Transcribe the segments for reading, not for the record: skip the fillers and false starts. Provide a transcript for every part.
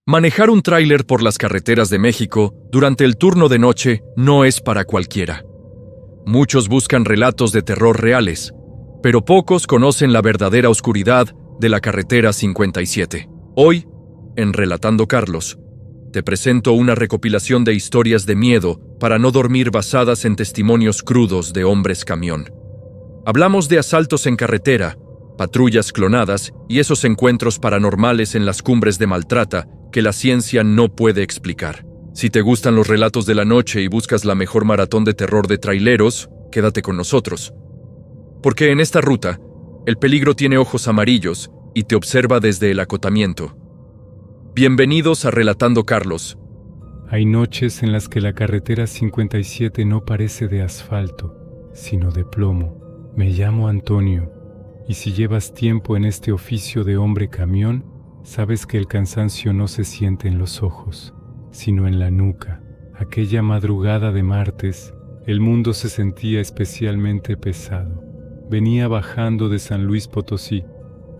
Manejar un tráiler por las carreteras de México durante el turno de noche no es para cualquiera. Muchos buscan relatos de terror reales, pero pocos conocen la verdadera oscuridad de la carretera 57. Hoy, en Relatando Carlos, te presento una recopilación de historias de miedo para no dormir basadas en testimonios crudos de hombres camión. Hablamos de asaltos en carretera, patrullas clonadas y esos encuentros paranormales en las cumbres de Maltrata que la ciencia no puede explicar. Si te gustan los relatos de la noche y buscas la mejor maratón de terror de traileros, quédate con nosotros. Porque en esta ruta, el peligro tiene ojos amarillos y te observa desde el acotamiento. Bienvenidos a Relatando Carlos. Hay noches en las que la carretera 57 no parece de asfalto, sino de plomo. Me llamo Antonio, y si llevas tiempo en este oficio de hombre camión, sabes que el cansancio no se siente en los ojos, sino en la nuca. Aquella madrugada de martes, el mundo se sentía especialmente pesado. Venía bajando de San Luis Potosí,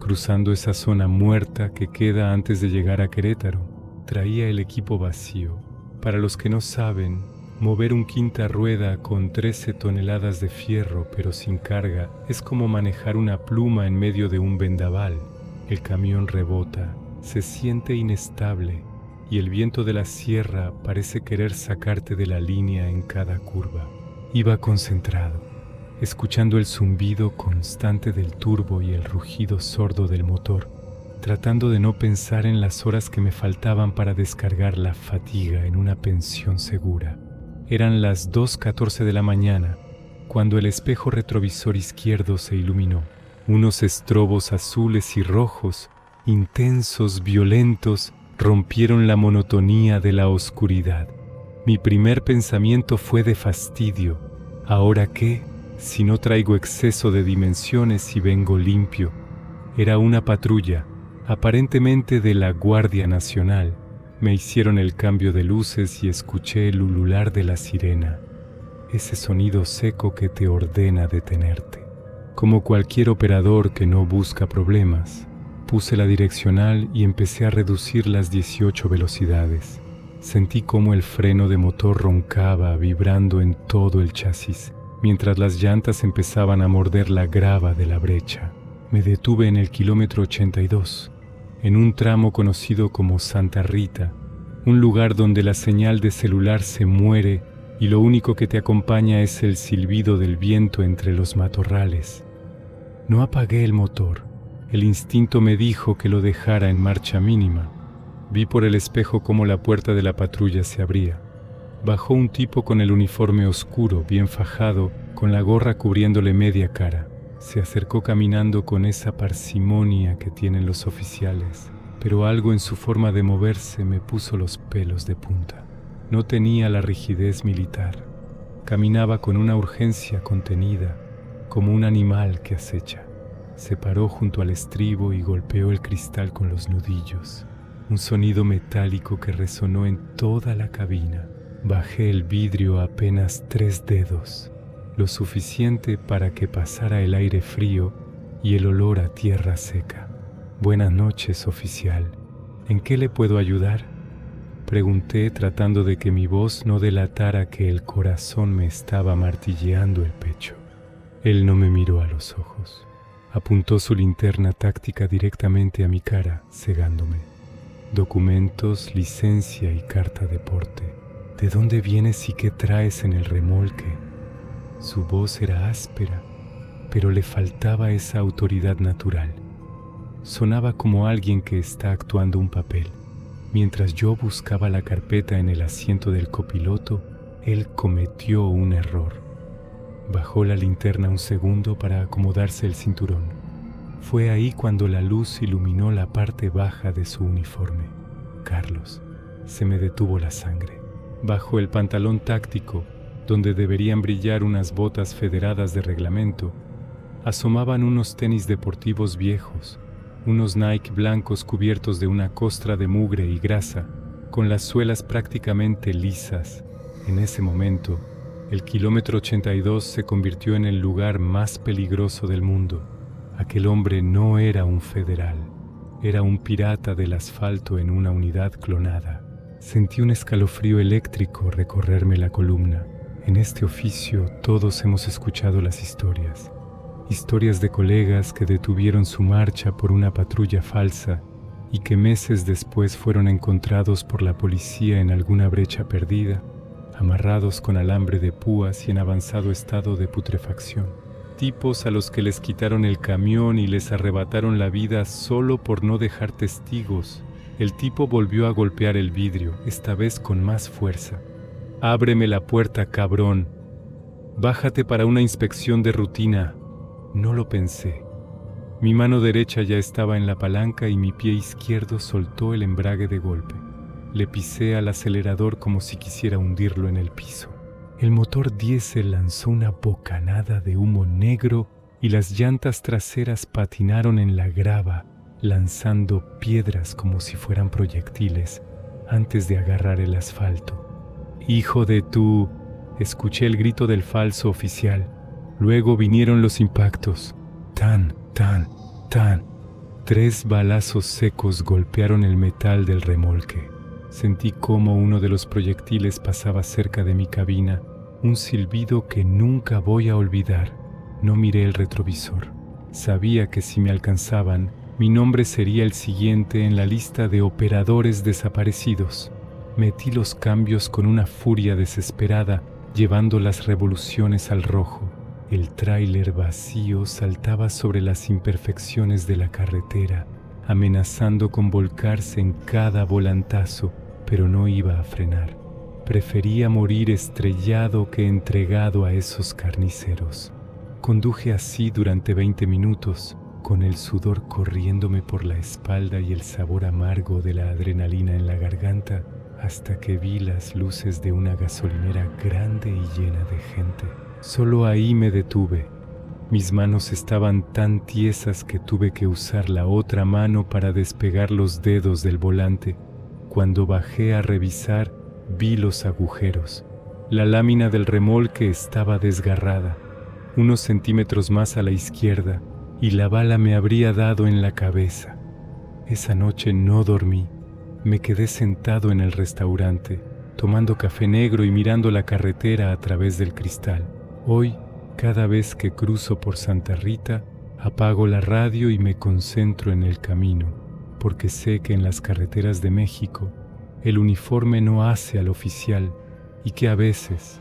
cruzando esa zona muerta que queda antes de llegar a Querétaro. Traía el equipo vacío. Para los que no saben, mover un quinta rueda con 13 toneladas de fierro pero sin carga es como manejar una pluma en medio de un vendaval. El camión rebota, se siente inestable y el viento de la sierra parece querer sacarte de la línea en cada curva. Iba concentrado, escuchando el zumbido constante del turbo y el rugido sordo del motor, tratando de no pensar en las horas que me faltaban para descargar la fatiga en una pensión segura. Eran las 2:14 de la mañana, cuando el espejo retrovisor izquierdo se iluminó. Unos estrobos azules y rojos, intensos, violentos, rompieron la monotonía de la oscuridad. Mi primer pensamiento fue de fastidio. ¿Ahora qué? Si no traigo exceso de dimensiones y vengo limpio. Era una patrulla, aparentemente de la Guardia Nacional. Me hicieron el cambio de luces y escuché el ulular de la sirena, ese sonido seco que te ordena detenerte. Como cualquier operador que no busca problemas, puse la direccional y empecé a reducir las 18 velocidades. Sentí cómo el freno de motor roncaba, vibrando en todo el chasis, mientras las llantas empezaban a morder la grava de la brecha. Me detuve en el kilómetro 82, en un tramo conocido como Santa Rita, un lugar donde la señal de celular se muere y lo único que te acompaña es el silbido del viento entre los matorrales. No apagué el motor. El instinto me dijo que lo dejara en marcha mínima. Vi por el espejo cómo la puerta de la patrulla se abría. Bajó un tipo con el uniforme oscuro, bien fajado, con la gorra cubriéndole media cara. Se acercó caminando con esa parsimonia que tienen los oficiales, pero algo en su forma de moverse me puso los pelos de punta. No tenía la rigidez militar. Caminaba con una urgencia contenida, como un animal que acecha. Se paró junto al estribo y golpeó el cristal con los nudillos. Un sonido metálico que resonó en toda la cabina. Bajé el vidrio apenas 3 dedos, lo suficiente para que pasara el aire frío y el olor a tierra seca. «Buenas noches, oficial. ¿En qué le puedo ayudar?», pregunté, tratando de que mi voz no delatara que el corazón me estaba martilleando el pecho. Él no me miró a los ojos. Apuntó su linterna táctica directamente a mi cara, cegándome. Documentos, licencia y carta de porte. «¿De dónde vienes y qué traes en el remolque?». Su voz era áspera, pero le faltaba esa autoridad natural. Sonaba como alguien que está actuando un papel. Mientras yo buscaba la carpeta en el asiento del copiloto, él cometió un error. Bajó la linterna un segundo para acomodarse el cinturón. Fue ahí cuando la luz iluminó la parte baja de su uniforme. «Carlos». Se me detuvo la sangre. Bajo el pantalón táctico, donde deberían brillar unas botas federadas de reglamento, asomaban unos tenis deportivos viejos, unos Nike blancos cubiertos de una costra de mugre y grasa, con las suelas prácticamente lisas. En ese momento, el kilómetro 82 se convirtió en el lugar más peligroso del mundo. Aquel hombre no era un federal, Era un pirata del asfalto en una unidad clonada. Sentí un escalofrío eléctrico recorrerme la columna. En este oficio todos hemos escuchado las historias. Historias de colegas que detuvieron su marcha por una patrulla falsa y que meses después fueron encontrados por la policía en alguna brecha perdida, amarrados con alambre de púas y en avanzado estado de putrefacción. Tipos a los que les quitaron el camión y les arrebataron la vida solo por no dejar testigos. El tipo volvió a golpear el vidrio, esta vez con más fuerza. «Ábreme la puerta, cabrón. Bájate para una inspección de rutina». No lo pensé. Mi mano derecha ya estaba en la palanca y mi pie izquierdo soltó el embrague de golpe. Le pisé al acelerador como si quisiera hundirlo en el piso. El motor diésel lanzó una bocanada de humo negro y las llantas traseras patinaron en la grava, lanzando piedras como si fueran proyectiles antes de agarrar el asfalto. «¡Hijo de tu!», escuché el grito del falso oficial. Luego vinieron los impactos. Tan, tan, tan. 3 balazos secos golpearon el metal del remolque. Sentí cómo uno de los proyectiles pasaba cerca de mi cabina, un silbido que nunca voy a olvidar. No miré el retrovisor. Sabía que si me alcanzaban, mi nombre sería el siguiente en la lista de operadores desaparecidos. Metí los cambios con una furia desesperada, llevando las revoluciones al rojo. El tráiler vacío saltaba sobre las imperfecciones de la carretera, amenazando con volcarse en cada volantazo, pero no iba a frenar. Prefería morir estrellado que entregado a esos carniceros. Conduje así durante 20 minutos, con el sudor corriéndome por la espalda y el sabor amargo de la adrenalina en la garganta, hasta que vi las luces de una gasolinera grande y llena de gente. Solo ahí me detuve. Mis manos estaban tan tiesas que tuve que usar la otra mano para despegar los dedos del volante. Cuando bajé a revisar, vi los agujeros. La lámina del remolque estaba desgarrada, unos centímetros más a la izquierda, y la bala me habría dado en la cabeza. Esa noche no dormí. Me quedé sentado en el restaurante, tomando café negro y mirando la carretera a través del cristal. Hoy, cada vez que cruzo por Santa Rita, apago la radio y me concentro en el camino, porque sé que en las carreteras de México el uniforme no hace al oficial y que a veces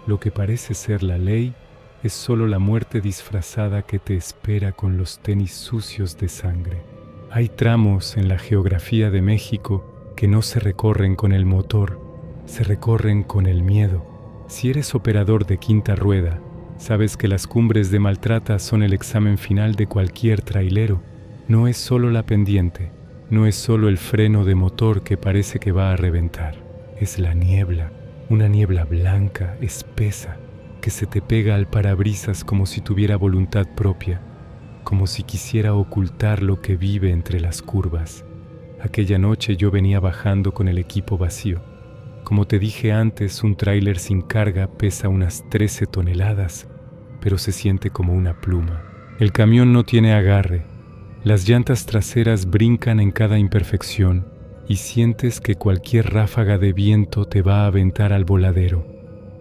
lo que parece ser la ley es solo la muerte disfrazada que te espera con los tenis sucios de sangre. Hay tramos en la geografía de México que no se recorren con el motor, se recorren con el miedo. Si eres operador de quinta rueda, sabes que las cumbres de Maltrata son el examen final de cualquier trailero. No es solo la pendiente, no es solo el freno de motor que parece que va a reventar. Es la niebla, una niebla blanca, espesa, que se te pega al parabrisas como si tuviera voluntad propia, como si quisiera ocultar lo que vive entre las curvas. Aquella noche yo venía bajando con el equipo vacío. Como te dije antes, un tráiler sin carga pesa unas 13 toneladas, pero se siente como una pluma. El camión no tiene agarre. Las llantas traseras brincan en cada imperfección y sientes que cualquier ráfaga de viento te va a aventar al voladero.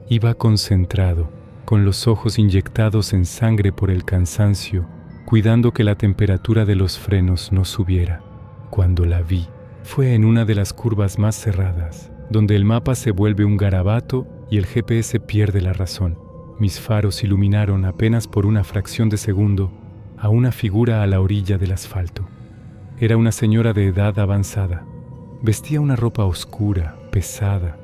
Iba concentrado, con los ojos inyectados en sangre por el cansancio, cuidando que la temperatura de los frenos no subiera. Cuando la vi, fue en una de las curvas más cerradas, donde el mapa se vuelve un garabato y el GPS pierde la razón. Mis faros iluminaron apenas por una fracción de segundo a una figura a la orilla del asfalto. Era una señora de edad avanzada. Vestía una ropa oscura, pesada,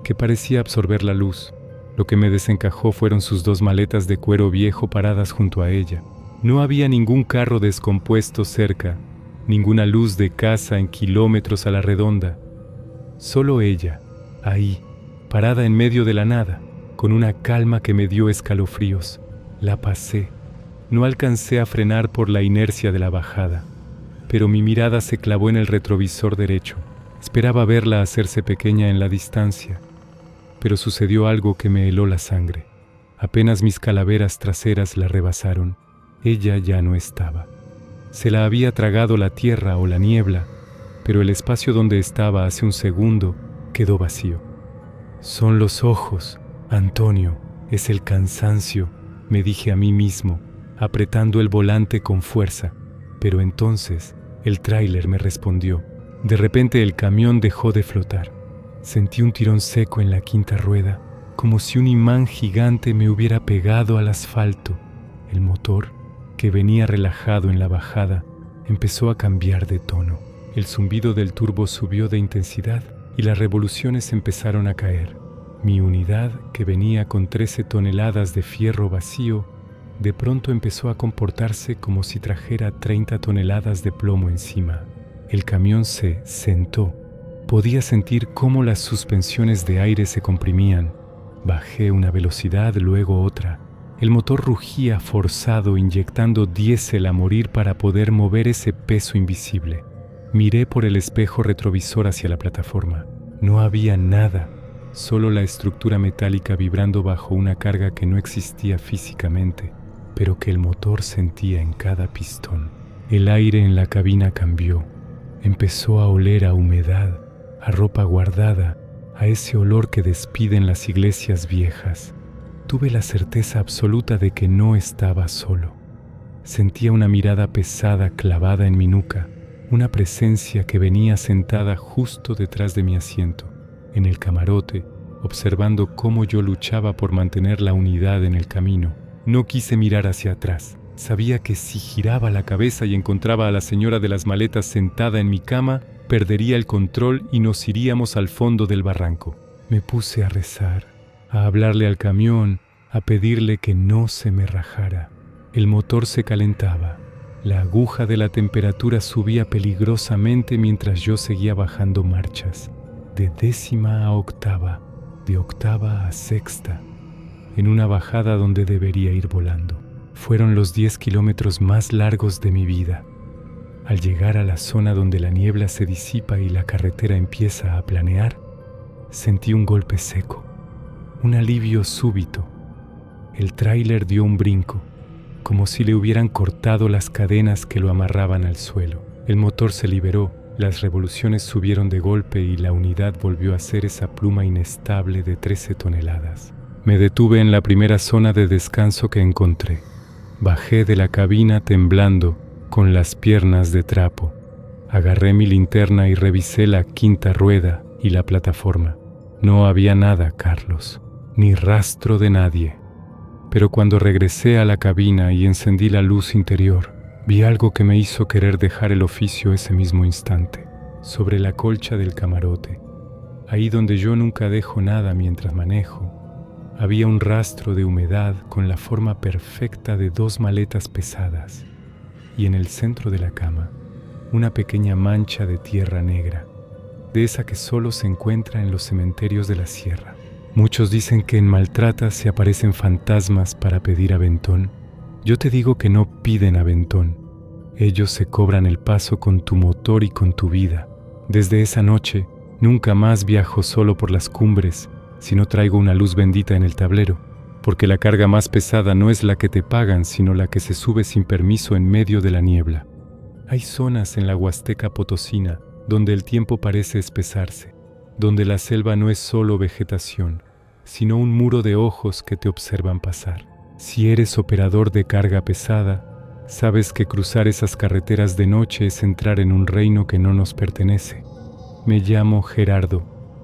que parecía absorber la luz. Lo que me desencajó fueron sus 2 maletas de cuero viejo paradas junto a ella. No había ningún carro descompuesto cerca, ninguna luz de casa en kilómetros a la redonda. Solo ella, ahí, parada en medio de la nada, con una calma que me dio escalofríos. La pasé. No alcancé a frenar por la inercia de la bajada, pero mi mirada se clavó en el retrovisor derecho. Esperaba verla hacerse pequeña en la distancia, pero sucedió algo que me heló la sangre. Apenas mis calaveras traseras la rebasaron, ella ya no estaba. Se la había tragado la tierra o la niebla, pero el espacio donde estaba hace un segundo quedó vacío. Son los ojos, Antonio, es el cansancio, me dije a mí mismo, apretando el volante con fuerza. Pero entonces el tráiler me respondió. De repente el camión dejó de flotar. Sentí un tirón seco en la quinta rueda, como si un imán gigante me hubiera pegado al asfalto. El motor, que venía relajado en la bajada, empezó a cambiar de tono. El zumbido del turbo subió de intensidad y las revoluciones empezaron a caer. Mi unidad, que venía con 13 toneladas de fierro vacío, de pronto empezó a comportarse como si trajera 30 toneladas de plomo encima. El camión se sentó. Podía sentir cómo las suspensiones de aire se comprimían. Bajé una velocidad, luego otra. El motor rugía forzado, inyectando diésel a morir para poder mover ese peso invisible. Miré por el espejo retrovisor hacia la plataforma. No había nada, solo la estructura metálica vibrando bajo una carga que no existía físicamente, pero que el motor sentía en cada pistón. El aire en la cabina cambió. Empezó a oler a humedad, a ropa guardada, a ese olor que despiden las iglesias viejas. Tuve la certeza absoluta de que no estaba solo. Sentía una mirada pesada clavada en mi nuca, una presencia que venía sentada justo detrás de mi asiento, en el camarote, observando cómo yo luchaba por mantener la unidad en el camino. No quise mirar hacia atrás. Sabía que si giraba la cabeza y encontraba a la señora de las maletas sentada en mi cama, perdería el control y nos iríamos al fondo del barranco. Me puse a rezar, a hablarle al camión, a pedirle que no se me rajara. El motor se calentaba. La aguja de la temperatura subía peligrosamente mientras yo seguía bajando marchas, de décima a octava, de octava a sexta, en una bajada donde debería ir volando. Fueron los 10 kilómetros más largos de mi vida. Al llegar a la zona donde la niebla se disipa y la carretera empieza a planear, sentí un golpe seco, un alivio súbito. El tráiler dio un brinco, como si le hubieran cortado las cadenas que lo amarraban al suelo. El motor se liberó, las revoluciones subieron de golpe y la unidad volvió a ser esa pluma inestable de 13 toneladas. Me detuve en la primera zona de descanso que encontré. Bajé de la cabina temblando, con las piernas de trapo. Agarré mi linterna y revisé la quinta rueda y la plataforma. No había nada, Carlos, ni rastro de nadie. Pero cuando regresé a la cabina y encendí la luz interior, vi algo que me hizo querer dejar el oficio ese mismo instante. Sobre la colcha del camarote, ahí donde yo nunca dejo nada mientras manejo, había un rastro de humedad con la forma perfecta de 2 maletas pesadas, y en el centro de la cama, una pequeña mancha de tierra negra, de esa que solo se encuentra en los cementerios de la sierra. Muchos dicen que en Maltrata se aparecen fantasmas para pedir aventón. Yo te digo que no piden aventón. Ellos se cobran el paso con tu motor y con tu vida. Desde esa noche, nunca más viajo solo por las cumbres, si no traigo una luz bendita en el tablero, porque la carga más pesada no es la que te pagan, sino la que se sube sin permiso en medio de la niebla. Hay zonas en la Huasteca Potosina donde el tiempo parece espesarse, donde la selva no es solo vegetación, sino un muro de ojos que te observan pasar. Si eres operador de carga pesada, sabes que cruzar esas carreteras de noche es entrar en un reino que no nos pertenece. Me llamo Gerardo,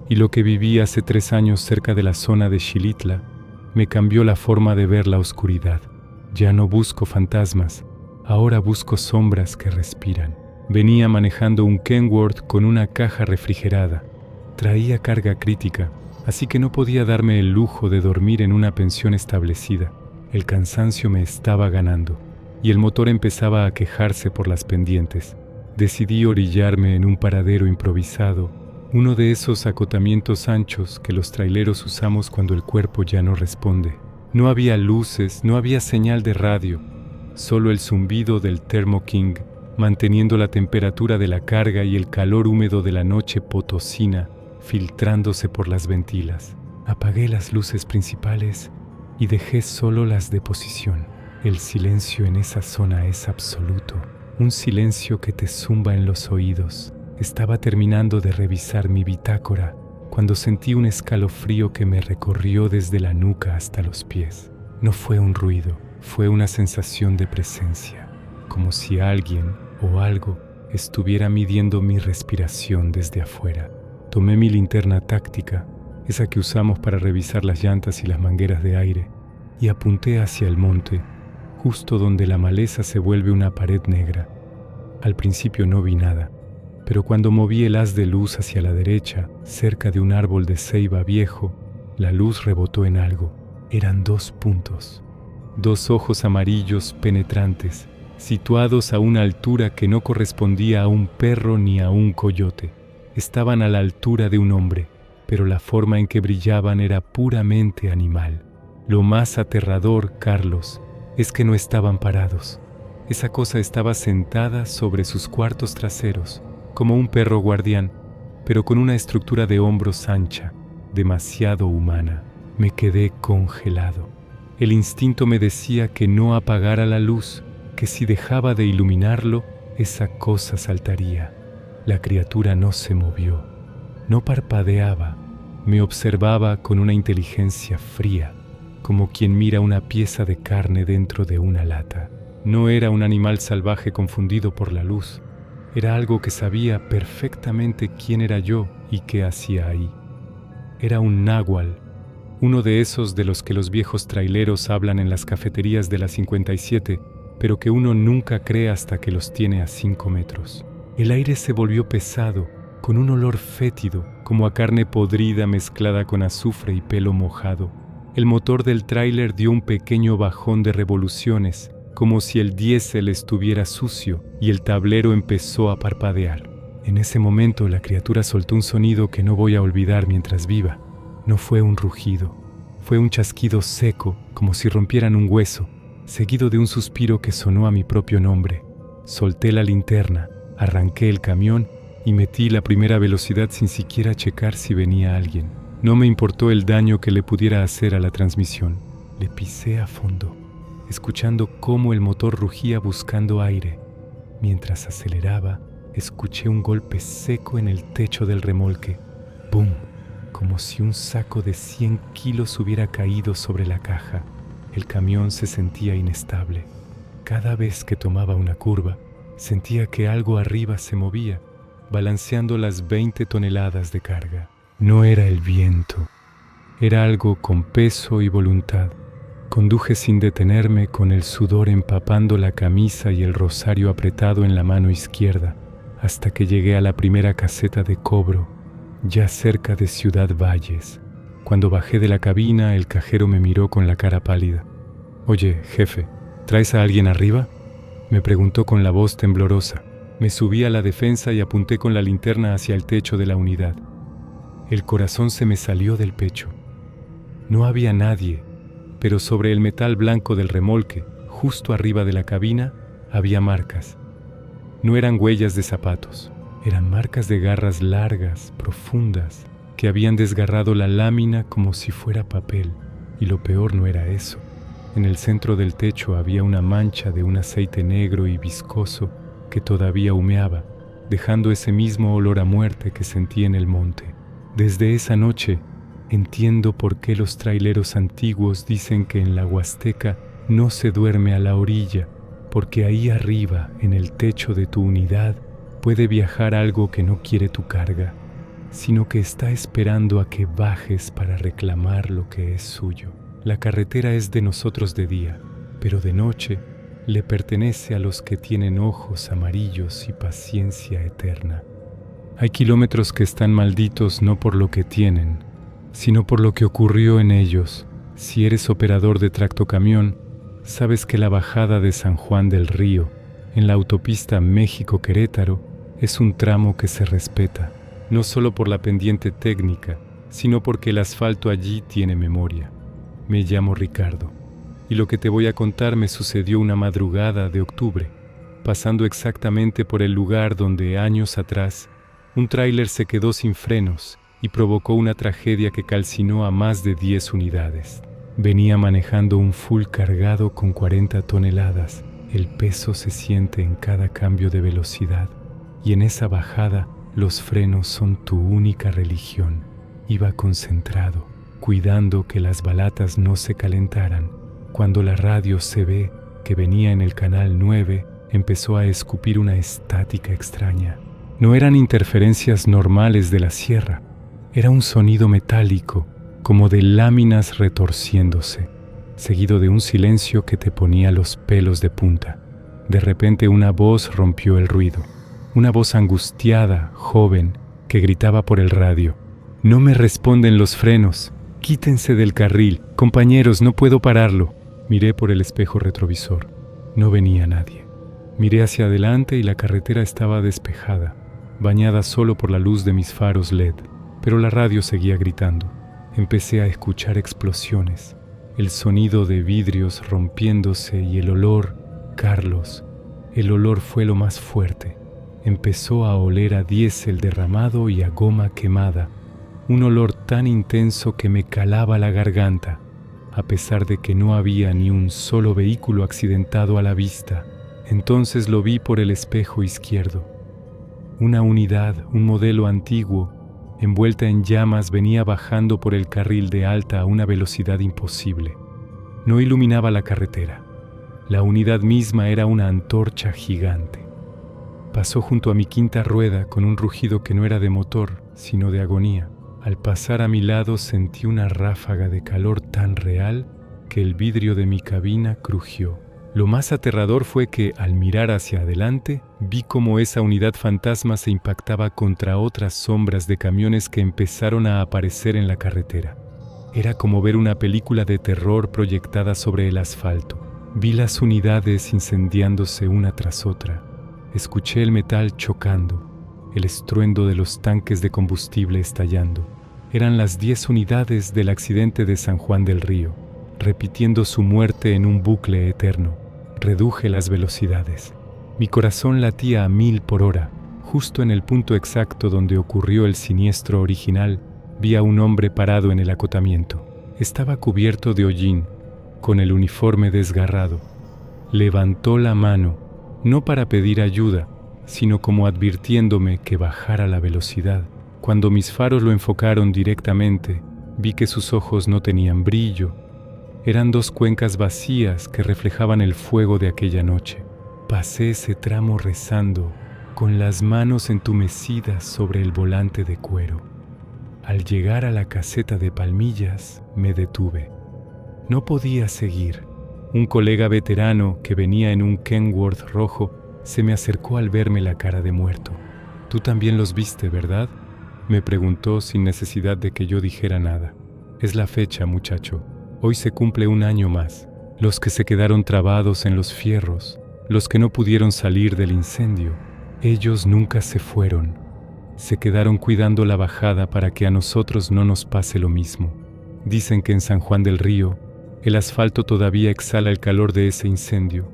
y lo que viví hace 3 años cerca de la zona de Xilitla me cambió la forma de ver la oscuridad. Ya no busco fantasmas, ahora busco sombras que respiran. Venía manejando un Kenworth con una caja refrigerada. Traía carga crítica, así que no podía darme el lujo de dormir en una pensión establecida. El cansancio me estaba ganando, y el motor empezaba a quejarse por las pendientes. Decidí orillarme en un paradero improvisado, uno de esos acotamientos anchos que los traileros usamos cuando el cuerpo ya no responde. No había luces, no había señal de radio, solo el zumbido del Thermo King, manteniendo la temperatura de la carga y el calor húmedo de la noche potosina filtrándose por las ventilas. Apagué las luces principales y dejé solo las de posición. El silencio en esa zona es absoluto. un silencio que te zumba en los oídos. Estaba terminando de revisar mi bitácora cuando sentí un escalofrío que me recorrió desde la nuca hasta los pies. No fue un ruido, fue una sensación de presencia, como si alguien o algo estuviera midiendo mi respiración desde afuera. Tomé mi linterna táctica, esa que usamos para revisar las llantas y las mangueras de aire, y apunté hacia el monte, justo donde la maleza se vuelve una pared negra. Al principio no vi nada, pero cuando moví el haz de luz hacia la derecha, cerca de un árbol de ceiba viejo, la luz rebotó en algo. Eran 2 puntos, 2 ojos amarillos penetrantes, situados a una altura que no correspondía a un perro ni a un coyote. Estaban a la altura de un hombre, pero la forma en que brillaban era puramente animal. Lo más aterrador, Carlos, es que no estaban parados. Esa cosa estaba sentada sobre sus cuartos traseros, como un perro guardián, pero con una estructura de hombros ancha, demasiado humana. Me quedé congelado. El instinto me decía que no apagara la luz, que si dejaba de iluminarlo, esa cosa saltaría. La criatura no se movió, no parpadeaba, me observaba con una inteligencia fría, como quien mira una pieza de carne dentro de una lata. No era un animal salvaje confundido por la luz, era algo que sabía perfectamente quién era yo y qué hacía ahí. Era un náhuatl, uno de esos de los que los viejos traileros hablan en las cafeterías de la 57, pero que uno nunca cree hasta que los tiene a 5 metros. El aire se volvió pesado, con un olor fétido, como a carne podrida mezclada con azufre y pelo mojado. El motor del tráiler dio un pequeño bajón de revoluciones, como si el diésel estuviera sucio, y el tablero empezó a parpadear. En ese momento la criatura soltó un sonido que no voy a olvidar mientras viva. No fue un rugido, fue un chasquido seco, como si rompieran un hueso, seguido de un suspiro que sonó a mi propio nombre. Solté la linterna, arranqué el camión y metí la primera velocidad sin siquiera checar si venía alguien. No me importó el daño que le pudiera hacer a la transmisión. Le pisé a fondo, escuchando cómo el motor rugía buscando aire. Mientras aceleraba, escuché un golpe seco en el techo del remolque. ¡Bum! Como si un saco de 100 kilos hubiera caído sobre la caja. El camión se sentía inestable. Cada vez que tomaba una curva, sentía que algo arriba se movía, balanceando las 20 toneladas de carga. No era el viento, era algo con peso y voluntad. Conduje sin detenerme, con el sudor empapando la camisa y el rosario apretado en la mano izquierda, hasta que llegué a la primera caseta de cobro, ya cerca de Ciudad Valles. Cuando bajé de la cabina, el cajero me miró con la cara pálida. «Oye, jefe, ¿traes a alguien arriba?», me preguntó con la voz temblorosa. Me subí a la defensa y apunté con la linterna hacia el techo de la unidad. El corazón se me salió del pecho. No había nadie, pero sobre el metal blanco del remolque, justo arriba de la cabina, había marcas. No eran huellas de zapatos, eran marcas de garras largas, profundas, que habían desgarrado la lámina como si fuera papel. Y lo peor no era eso. En el centro del techo había una mancha de un aceite negro y viscoso que todavía humeaba, dejando ese mismo olor a muerte que sentí en el monte. Desde esa noche, entiendo por qué los traileros antiguos dicen que en la Huasteca no se duerme a la orilla, porque ahí arriba, en el techo de tu unidad, puede viajar algo que no quiere tu carga, sino que está esperando a que bajes para reclamar lo que es suyo. La carretera es de nosotros de día, pero de noche le pertenece a los que tienen ojos amarillos y paciencia eterna. Hay kilómetros que están malditos no por lo que tienen, sino por lo que ocurrió en ellos. Si eres operador de tractocamión, sabes que la bajada de San Juan del Río, en la autopista México-Querétaro, es un tramo que se respeta, no solo por la pendiente técnica, sino porque el asfalto allí tiene memoria. Me llamo Ricardo, y lo que te voy a contar me sucedió una madrugada de octubre, pasando exactamente por el lugar donde años atrás un tráiler se quedó sin frenos y provocó una tragedia que calcinó a más de 10 unidades. Venía manejando un full cargado con 40 toneladas. El peso se siente en cada cambio de velocidad y en esa bajada los frenos son tu única religión. Iba concentrado, cuidando que las balatas no se calentaran, cuando la radio CB, que venía en el canal 9, empezó a escupir una estática extraña. No eran interferencias normales de la sierra, era un sonido metálico, como de láminas retorciéndose, seguido de un silencio que te ponía los pelos de punta. De repente una voz rompió el ruido, una voz angustiada, joven, que gritaba por el radio: «No me responden los frenos, quítense del carril, compañeros, no puedo pararlo». Miré por el espejo retrovisor, no venía nadie. Miré hacia adelante y la carretera estaba despejada, bañada solo por la luz de mis faros LED, pero la radio seguía gritando. Empecé a escuchar explosiones, el sonido de vidrios rompiéndose y el olor, Carlos, el olor fue lo más fuerte. Empezó a oler a diésel derramado y a goma quemada, un olor tan intenso que me calaba la garganta, a pesar de que no había ni un solo vehículo accidentado a la vista. Entonces lo vi por el espejo izquierdo. Una unidad, un modelo antiguo, envuelta en llamas, venía bajando por el carril de alta a una velocidad imposible. No iluminaba la carretera. La unidad misma era una antorcha gigante. Pasó junto a mi quinta rueda con un rugido que no era de motor, sino de agonía. Al pasar a mi lado sentí una ráfaga de calor tan real que el vidrio de mi cabina crujió. Lo más aterrador fue que, al mirar hacia adelante, vi cómo esa unidad fantasma se impactaba contra otras sombras de camiones que empezaron a aparecer en la carretera. Era como ver una película de terror proyectada sobre el asfalto. Vi las unidades incendiándose una tras otra. Escuché el metal chocando, el estruendo de los tanques de combustible estallando. Eran las 10 unidades del accidente de San Juan del Río, repitiendo su muerte en un bucle eterno. Reduje las velocidades. Mi corazón latía a 1000 por hora. Justo en el punto exacto donde ocurrió el siniestro original, vi a un hombre parado en el acotamiento. Estaba cubierto de hollín, con el uniforme desgarrado. Levantó la mano, no para pedir ayuda, sino como advirtiéndome que bajara la velocidad. Cuando mis faros lo enfocaron directamente, vi que sus ojos no tenían brillo. Eran 2 cuencas vacías que reflejaban el fuego de aquella noche. Pasé ese tramo rezando, con las manos entumecidas sobre el volante de cuero. Al llegar a la caseta de Palmillas, me detuve. No podía seguir. Un colega veterano que venía en un Kenworth rojo se me acercó al verme la cara de muerto. «Tú también los viste, ¿verdad?», me preguntó sin necesidad de que yo dijera nada. «Es la fecha, muchacho. Hoy se cumple un año más. Los que se quedaron trabados en los fierros, los que no pudieron salir del incendio, ellos nunca se fueron. Se quedaron cuidando la bajada para que a nosotros no nos pase lo mismo. Dicen que en San Juan del Río, el asfalto todavía exhala el calor de ese incendio.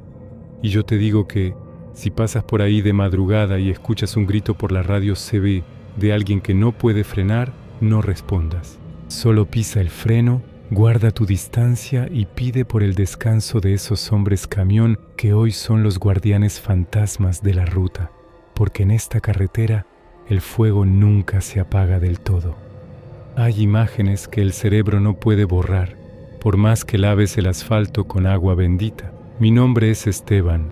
Y yo te digo que, si pasas por ahí de madrugada y escuchas un grito por la radio CB de alguien que no puede frenar, no respondas. Solo pisa el freno, guarda tu distancia y pide por el descanso de esos hombres camión que hoy son los guardianes fantasmas de la ruta, porque en esta carretera el fuego nunca se apaga del todo. Hay imágenes que el cerebro no puede borrar, por más que laves el asfalto con agua bendita. Mi nombre es Esteban,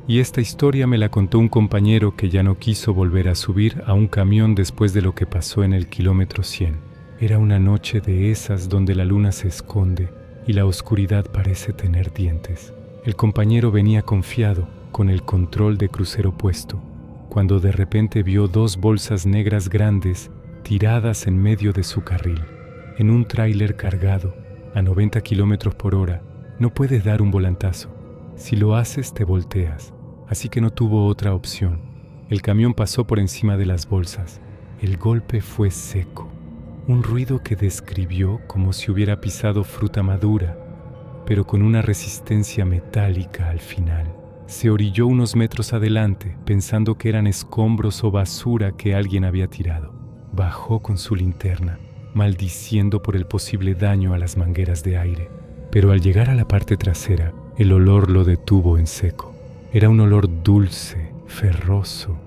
y esta historia me la contó un compañero que ya no quiso volver a subir a un camión después de lo que pasó en el kilómetro 100. Era una noche de esas donde la luna se esconde y la oscuridad parece tener dientes. El compañero venía confiado, con el control de crucero puesto, cuando de repente vio 2 bolsas negras grandes tiradas en medio de su carril. En un tráiler cargado, a 90 kilómetros por hora, no puedes dar un volantazo. Si lo haces, te volteas. Así que no tuvo otra opción. El camión pasó por encima de las bolsas. El golpe fue seco. Un ruido que describió como si hubiera pisado fruta madura, pero con una resistencia metálica al final. Se orilló unos metros adelante, pensando que eran escombros o basura que alguien había tirado. Bajó con su linterna, maldiciendo por el posible daño a las mangueras de aire. Pero al llegar a la parte trasera, el olor lo detuvo en seco. Era un olor dulce, ferroso,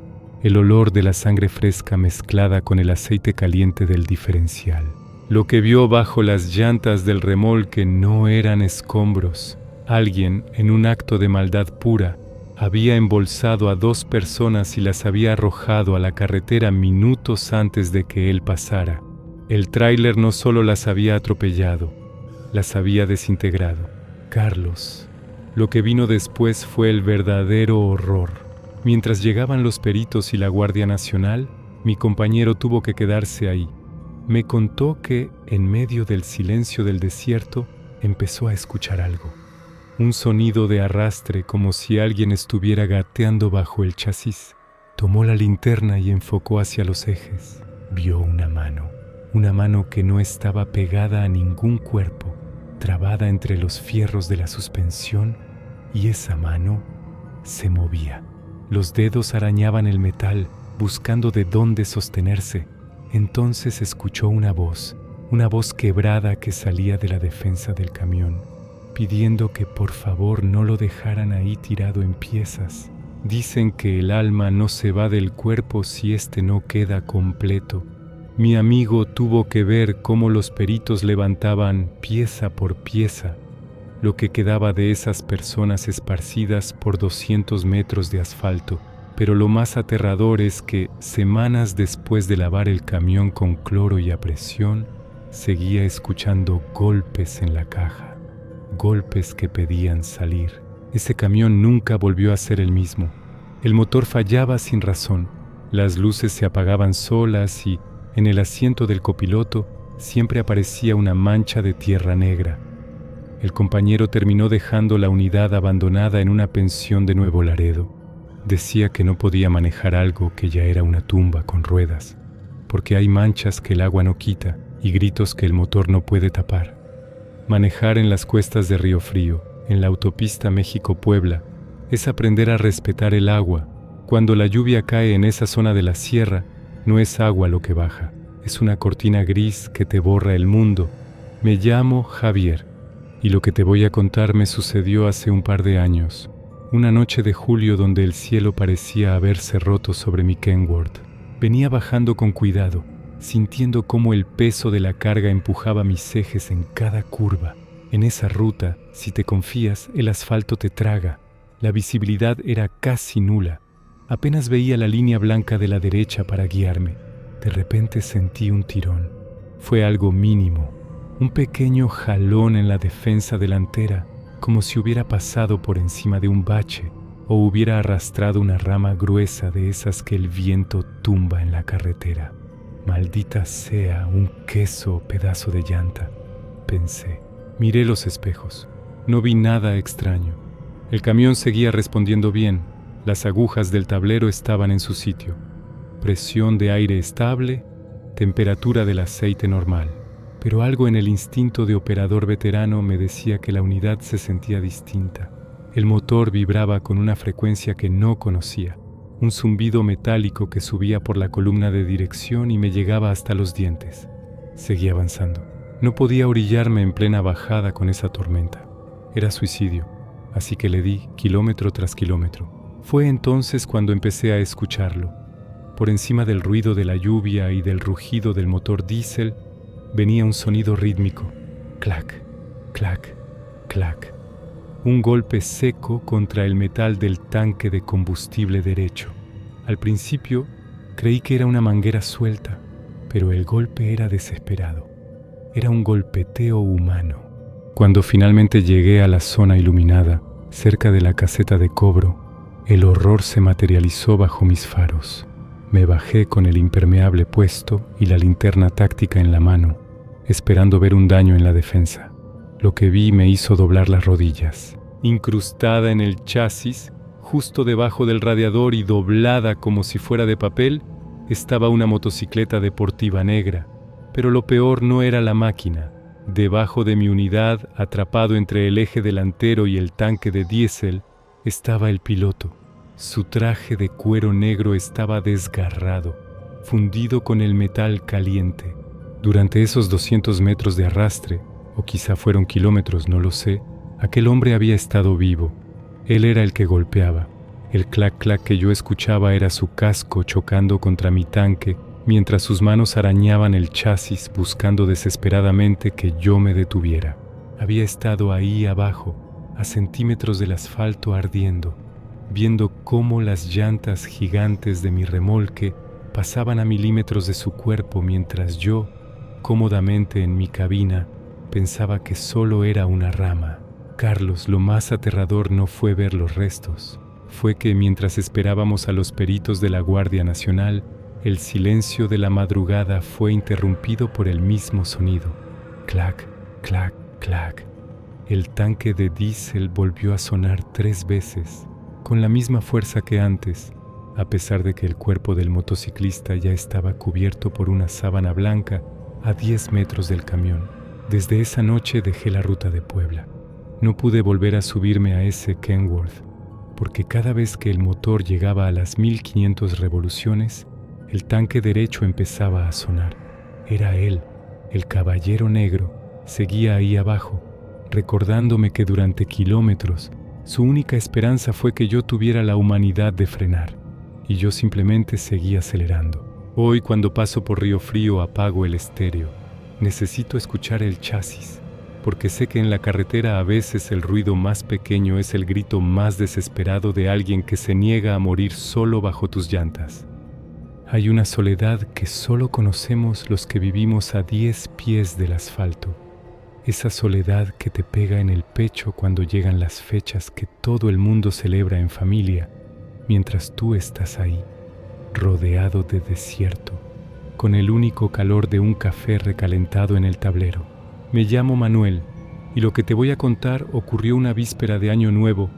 el olor de la sangre fresca mezclada con el aceite caliente del diferencial. Lo que vio bajo las llantas del remolque no eran escombros. Alguien, en un acto de maldad pura, había embolsado a 2 personas y las había arrojado a la carretera minutos antes de que él pasara. El tráiler no solo las había atropellado, las había desintegrado. Carlos. Lo que vino después fue el verdadero horror. Mientras llegaban los peritos y la Guardia Nacional, mi compañero tuvo que quedarse ahí. Me contó que, en medio del silencio del desierto, empezó a escuchar algo. Un sonido de arrastre como si alguien estuviera gateando bajo el chasis. Tomó la linterna y enfocó hacia los ejes. Vio una mano que no estaba pegada a ningún cuerpo, trabada entre los fierros de la suspensión, y esa mano se movía. Los dedos arañaban el metal, buscando de dónde sostenerse. Entonces escuchó una voz quebrada que salía de la defensa del camión, pidiendo que por favor no lo dejaran ahí tirado en piezas. Dicen que el alma no se va del cuerpo si éste no queda completo. Mi amigo tuvo que ver cómo los peritos levantaban pieza por pieza lo que quedaba de esas personas esparcidas por 200 metros de asfalto. Pero lo más aterrador es que, semanas después de lavar el camión con cloro y a presión, seguía escuchando golpes en la caja, golpes que pedían salir. Ese camión nunca volvió a ser el mismo. El motor fallaba sin razón, las luces se apagaban solas y, en el asiento del copiloto, siempre aparecía una mancha de tierra negra. El compañero terminó dejando la unidad abandonada en una pensión de Nuevo Laredo. Decía que no podía manejar algo que ya era una tumba con ruedas, porque hay manchas que el agua no quita y gritos que el motor no puede tapar. Manejar en las cuestas de Río Frío, en la autopista México-Puebla, es aprender a respetar el agua. Cuando la lluvia cae en esa zona de la sierra, no es agua lo que baja, es una cortina gris que te borra el mundo. Me llamo Javier, y lo que te voy a contar me sucedió hace un par de años. Una noche de julio donde el cielo parecía haberse roto sobre mi Kenworth. Venía bajando con cuidado, sintiendo cómo el peso de la carga empujaba mis ejes en cada curva. En esa ruta, si te confías, el asfalto te traga. La visibilidad era casi nula. Apenas veía la línea blanca de la derecha para guiarme. De repente sentí un tirón. Fue algo mínimo, un pequeño jalón en la defensa delantera, como si hubiera pasado por encima de un bache o hubiera arrastrado una rama gruesa de esas que el viento tumba en la carretera. Maldita sea, un queso o pedazo de llanta, pensé. Miré los espejos. No vi nada extraño. El camión seguía respondiendo bien. Las agujas del tablero estaban en su sitio. Presión de aire estable, temperatura del aceite normal. Pero algo en el instinto de operador veterano me decía que la unidad se sentía distinta. El motor vibraba con una frecuencia que no conocía, un zumbido metálico que subía por la columna de dirección y me llegaba hasta los dientes. Seguí avanzando. No podía orillarme en plena bajada con esa tormenta. Era suicidio, así que le di kilómetro tras kilómetro. Fue entonces cuando empecé a escucharlo. Por encima del ruido de la lluvia y del rugido del motor diésel, venía un sonido rítmico, clac, clac, clac. Un golpe seco contra el metal del tanque de combustible derecho. Al principio creí que era una manguera suelta, pero el golpe era desesperado. Era un golpeteo humano. Cuando finalmente llegué a la zona iluminada, cerca de la caseta de cobro, el horror se materializó bajo mis faros. Me bajé con el impermeable puesto y la linterna táctica en la mano, esperando ver un daño en la defensa. Lo que vi me hizo doblar las rodillas. Incrustada en el chasis, justo debajo del radiador y doblada como si fuera de papel, estaba una motocicleta deportiva negra. Pero lo peor no era la máquina. Debajo de mi unidad, atrapado entre el eje delantero y el tanque de diésel, estaba el piloto. Su traje de cuero negro estaba desgarrado, fundido con el metal caliente. Durante esos 200 metros de arrastre, o quizá fueron kilómetros, no lo sé, aquel hombre había estado vivo. Él era el que golpeaba, El clac-clac que yo escuchaba era su casco chocando contra mi tanque, mientras sus manos arañaban el chasis buscando desesperadamente que yo me detuviera. Había estado ahí abajo, a centímetros del asfalto ardiendo, viendo cómo las llantas gigantes de mi remolque pasaban a milímetros de su cuerpo mientras yo, cómodamente en mi cabina, pensaba que solo era una rama. Carlos, lo más aterrador no fue ver los restos. Fue que mientras esperábamos a los peritos de la Guardia Nacional, el silencio de la madrugada fue interrumpido por el mismo sonido. Clac, clac, clac. El tanque de diésel volvió a sonar 3 veces, con la misma fuerza que antes, a pesar de que el cuerpo del motociclista ya estaba cubierto por una sábana blanca a 10 metros del camión. Desde esa noche dejé la ruta de Puebla. No pude volver a subirme a ese Kenworth, porque cada vez que el motor llegaba a las 1500 revoluciones, el tanque derecho empezaba a sonar. Era él, el caballero negro, seguía ahí abajo, recordándome que durante kilómetros su única esperanza fue que yo tuviera la humanidad de frenar, y yo simplemente seguía acelerando. Hoy, cuando paso por Río Frío, apago el estéreo. Necesito escuchar el chasis, porque sé que en la carretera a veces el ruido más pequeño es el grito más desesperado de alguien que se niega a morir solo bajo tus llantas. Hay una soledad que solo conocemos los que vivimos a 10 pies del asfalto. Esa soledad que te pega en el pecho cuando llegan las fechas que todo el mundo celebra en familia, mientras tú estás ahí, rodeado de desierto, con el único calor de un café recalentado en el tablero. Me llamo Manuel, y lo que te voy a contar ocurrió una víspera de Año Nuevo,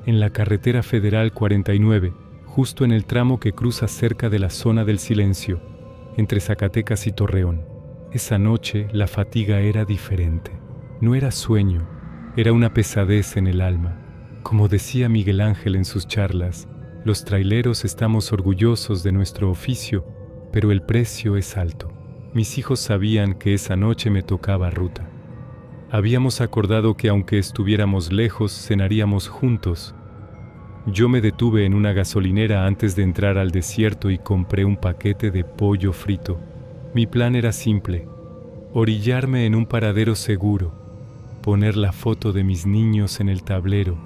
en la carretera federal 49, justo en el tramo que cruza cerca de la zona del silencio, entre Zacatecas y Torreón. Esa noche la fatiga era diferente. No era sueño, era una pesadez en el alma. Como decía Miguel Ángel en sus charlas, los traileros estamos orgullosos de nuestro oficio, pero el precio es alto. Mis hijos sabían que esa noche me tocaba ruta. Habíamos acordado que aunque estuviéramos lejos, cenaríamos juntos. Yo me detuve en una gasolinera antes de entrar al desierto y compré un paquete de pollo frito. Mi plan era simple: orillarme en un paradero seguro, poner la foto de mis niños en el tablero,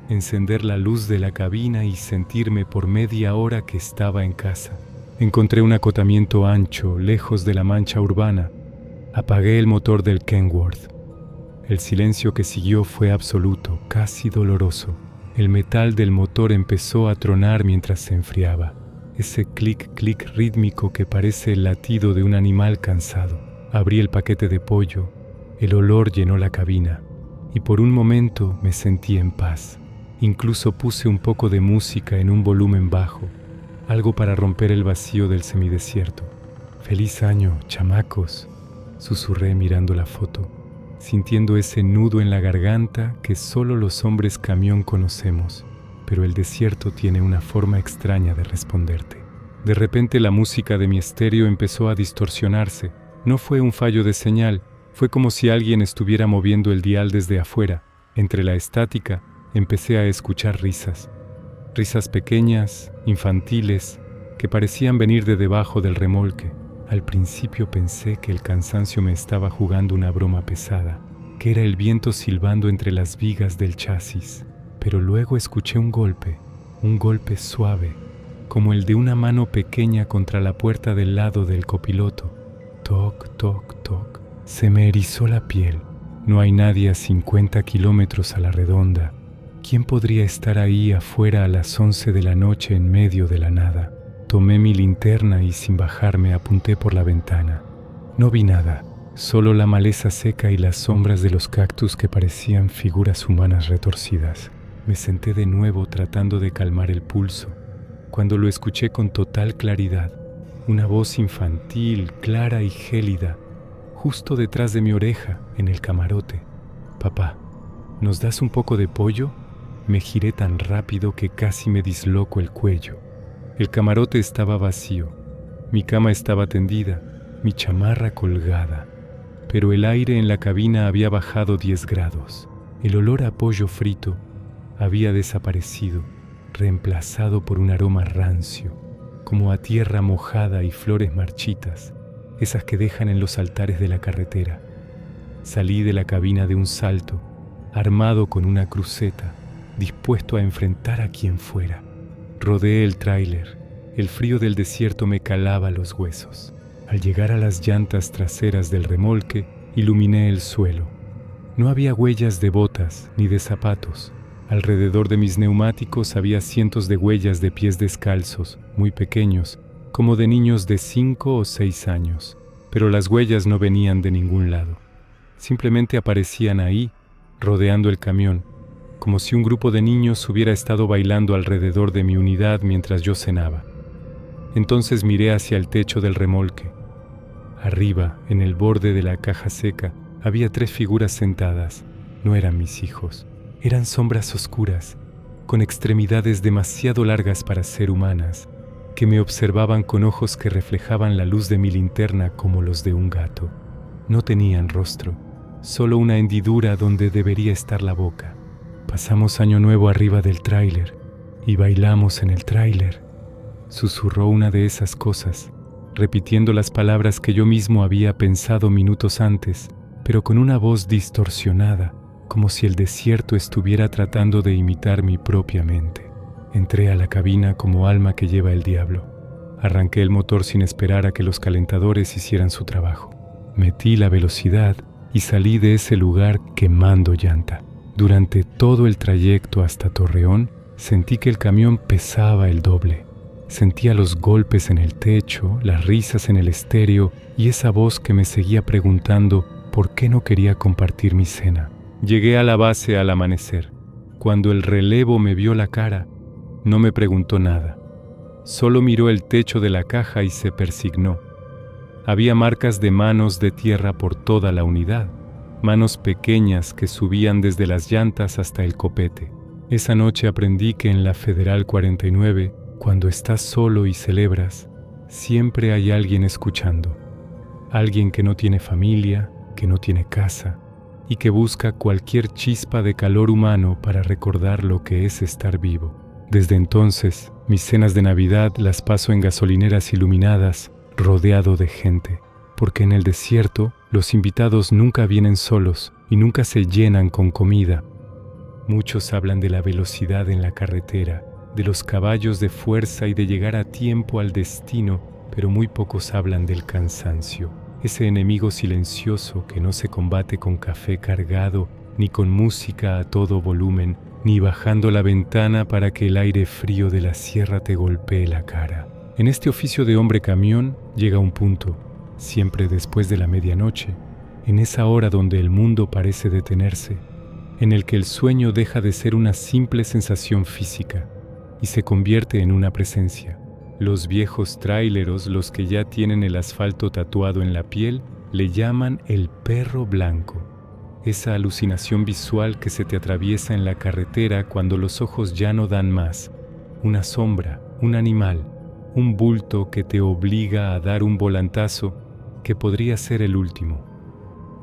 encender la luz de la cabina y sentirme por media hora que estaba en casa. Encontré un acotamiento ancho, lejos de la mancha urbana. Apagué el motor del Kenworth. El silencio que siguió fue absoluto, casi doloroso. El metal del motor empezó a tronar mientras se enfriaba. Ese clic-clic rítmico que parece el latido de un animal cansado. Abrí el paquete de pollo. El olor llenó la cabina. Y por un momento me sentí en paz. Incluso puse un poco de música en un volumen bajo. Algo para romper el vacío del semidesierto. «Feliz año, chamacos», susurré mirando la foto, sintiendo ese nudo en la garganta que solo los hombres camión conocemos, pero el desierto tiene una forma extraña de responderte. De repente la música de mi estéreo empezó a distorsionarse. No fue un fallo de señal, fue como si alguien estuviera moviendo el dial desde afuera. Entre la estática empecé a escuchar risas. Risas pequeñas, infantiles, que parecían venir de debajo del remolque. Al principio pensé que el cansancio me estaba jugando una broma pesada, que era el viento silbando entre las vigas del chasis. Pero luego escuché un golpe suave, como el de una mano pequeña contra la puerta del lado del copiloto. Toc, toc, toc. Se me erizó la piel. No hay nadie a 50 kilómetros a la redonda. ¿Quién podría estar ahí afuera a las 11 de la noche en medio de la nada? Tomé mi linterna y sin bajarme apunté por la ventana. No vi nada, solo la maleza seca y las sombras de los cactus que parecían figuras humanas retorcidas. Me senté de nuevo tratando de calmar el pulso, cuando lo escuché con total claridad. Una voz infantil, clara y gélida, justo detrás de mi oreja, en el camarote. «Papá, ¿nos das un poco de pollo?» Me giré tan rápido que casi me disloco el cuello. El camarote estaba vacío. Mi cama estaba tendida, mi chamarra colgada. Pero el aire en la cabina había bajado 10 grados. El olor a pollo frito había desaparecido reemplazado por un aroma rancio, como a tierra mojada y flores marchitas, esas que dejan en los altares de la carretera. Salí de la cabina de un salto, armado con una cruceta, dispuesto a enfrentar a quien fuera. Rodeé el tráiler. El frío del desierto me calaba los huesos. Al llegar a las llantas traseras del remolque, iluminé el suelo. No había huellas de botas ni de zapatos. Alrededor de mis neumáticos había cientos de huellas de pies descalzos, muy pequeños, como de niños de 5 o 6 años. Pero las huellas no venían de ningún lado. Simplemente aparecían ahí, rodeando el camión, como si un grupo de niños hubiera estado bailando alrededor de mi unidad mientras yo cenaba. Entonces miré hacia el techo del remolque. Arriba, en el borde de la caja seca, había 3 figuras sentadas. No eran mis hijos. Eran sombras oscuras, con extremidades demasiado largas para ser humanas, que me observaban con ojos que reflejaban la luz de mi linterna como los de un gato. No tenían rostro, solo una hendidura donde debería estar la boca. Pasamos Año Nuevo arriba del tráiler y bailamos en el tráiler. Susurró una de esas cosas, repitiendo las palabras que yo mismo había pensado minutos antes, pero con una voz distorsionada, como si el desierto estuviera tratando de imitar mi propia mente. Entré a la cabina como alma que lleva el diablo. Arranqué el motor sin esperar a que los calentadores hicieran su trabajo. Metí la velocidad y salí de ese lugar quemando llanta. Durante todo el trayecto hasta Torreón, sentí que el camión pesaba el doble. Sentía los golpes en el techo, las risas en el estéreo y esa voz que me seguía preguntando por qué no quería compartir mi cena. Llegué a la base al amanecer. Cuando el relevo me vio la cara, no me preguntó nada. Solo miró el techo de la caja y se persignó. Había marcas de manos de tierra por toda la unidad, manos pequeñas que subían desde las llantas hasta el copete. Esa noche aprendí que en la Federal 49, cuando estás solo y celebras, siempre hay alguien escuchando. Alguien que no tiene familia, que no tiene casa, y que busca cualquier chispa de calor humano para recordar lo que es estar vivo. Desde entonces, mis cenas de Navidad las paso en gasolineras iluminadas, rodeado de gente, porque en el desierto los invitados nunca vienen solos y nunca se llenan con comida. Muchos hablan de la velocidad en la carretera, de los caballos de fuerza y de llegar a tiempo al destino, pero muy pocos hablan del cansancio. Ese enemigo silencioso que no se combate con café cargado, ni con música a todo volumen, ni bajando la ventana para que el aire frío de la sierra te golpee la cara. En este oficio de hombre camión llega un punto, siempre después de la medianoche, en esa hora donde el mundo parece detenerse, en el que el sueño deja de ser una simple sensación física y se convierte en una presencia. Los viejos tráileros, los que ya tienen el asfalto tatuado en la piel, le llaman el perro blanco. Esa alucinación visual que se te atraviesa en la carretera cuando los ojos ya no dan más. Una sombra, un animal, un bulto que te obliga a dar un volantazo que podría ser el último.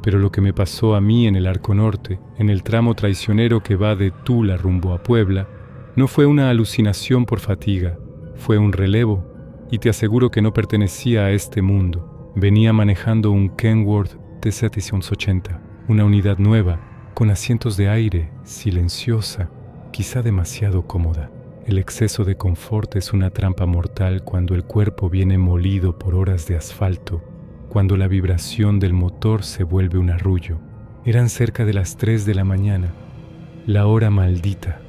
Pero lo que me pasó a mí en el Arco Norte, en el tramo traicionero que va de Tula rumbo a Puebla, no fue una alucinación por fatiga. Fue un relevo, y te aseguro que no pertenecía a este mundo. Venía manejando un Kenworth T780, una unidad nueva, con asientos de aire, silenciosa, quizá demasiado cómoda. El exceso de confort es una trampa mortal cuando el cuerpo viene molido por horas de asfalto, cuando la vibración del motor se vuelve un arrullo. Eran cerca de las 3 de la mañana, la hora maldita.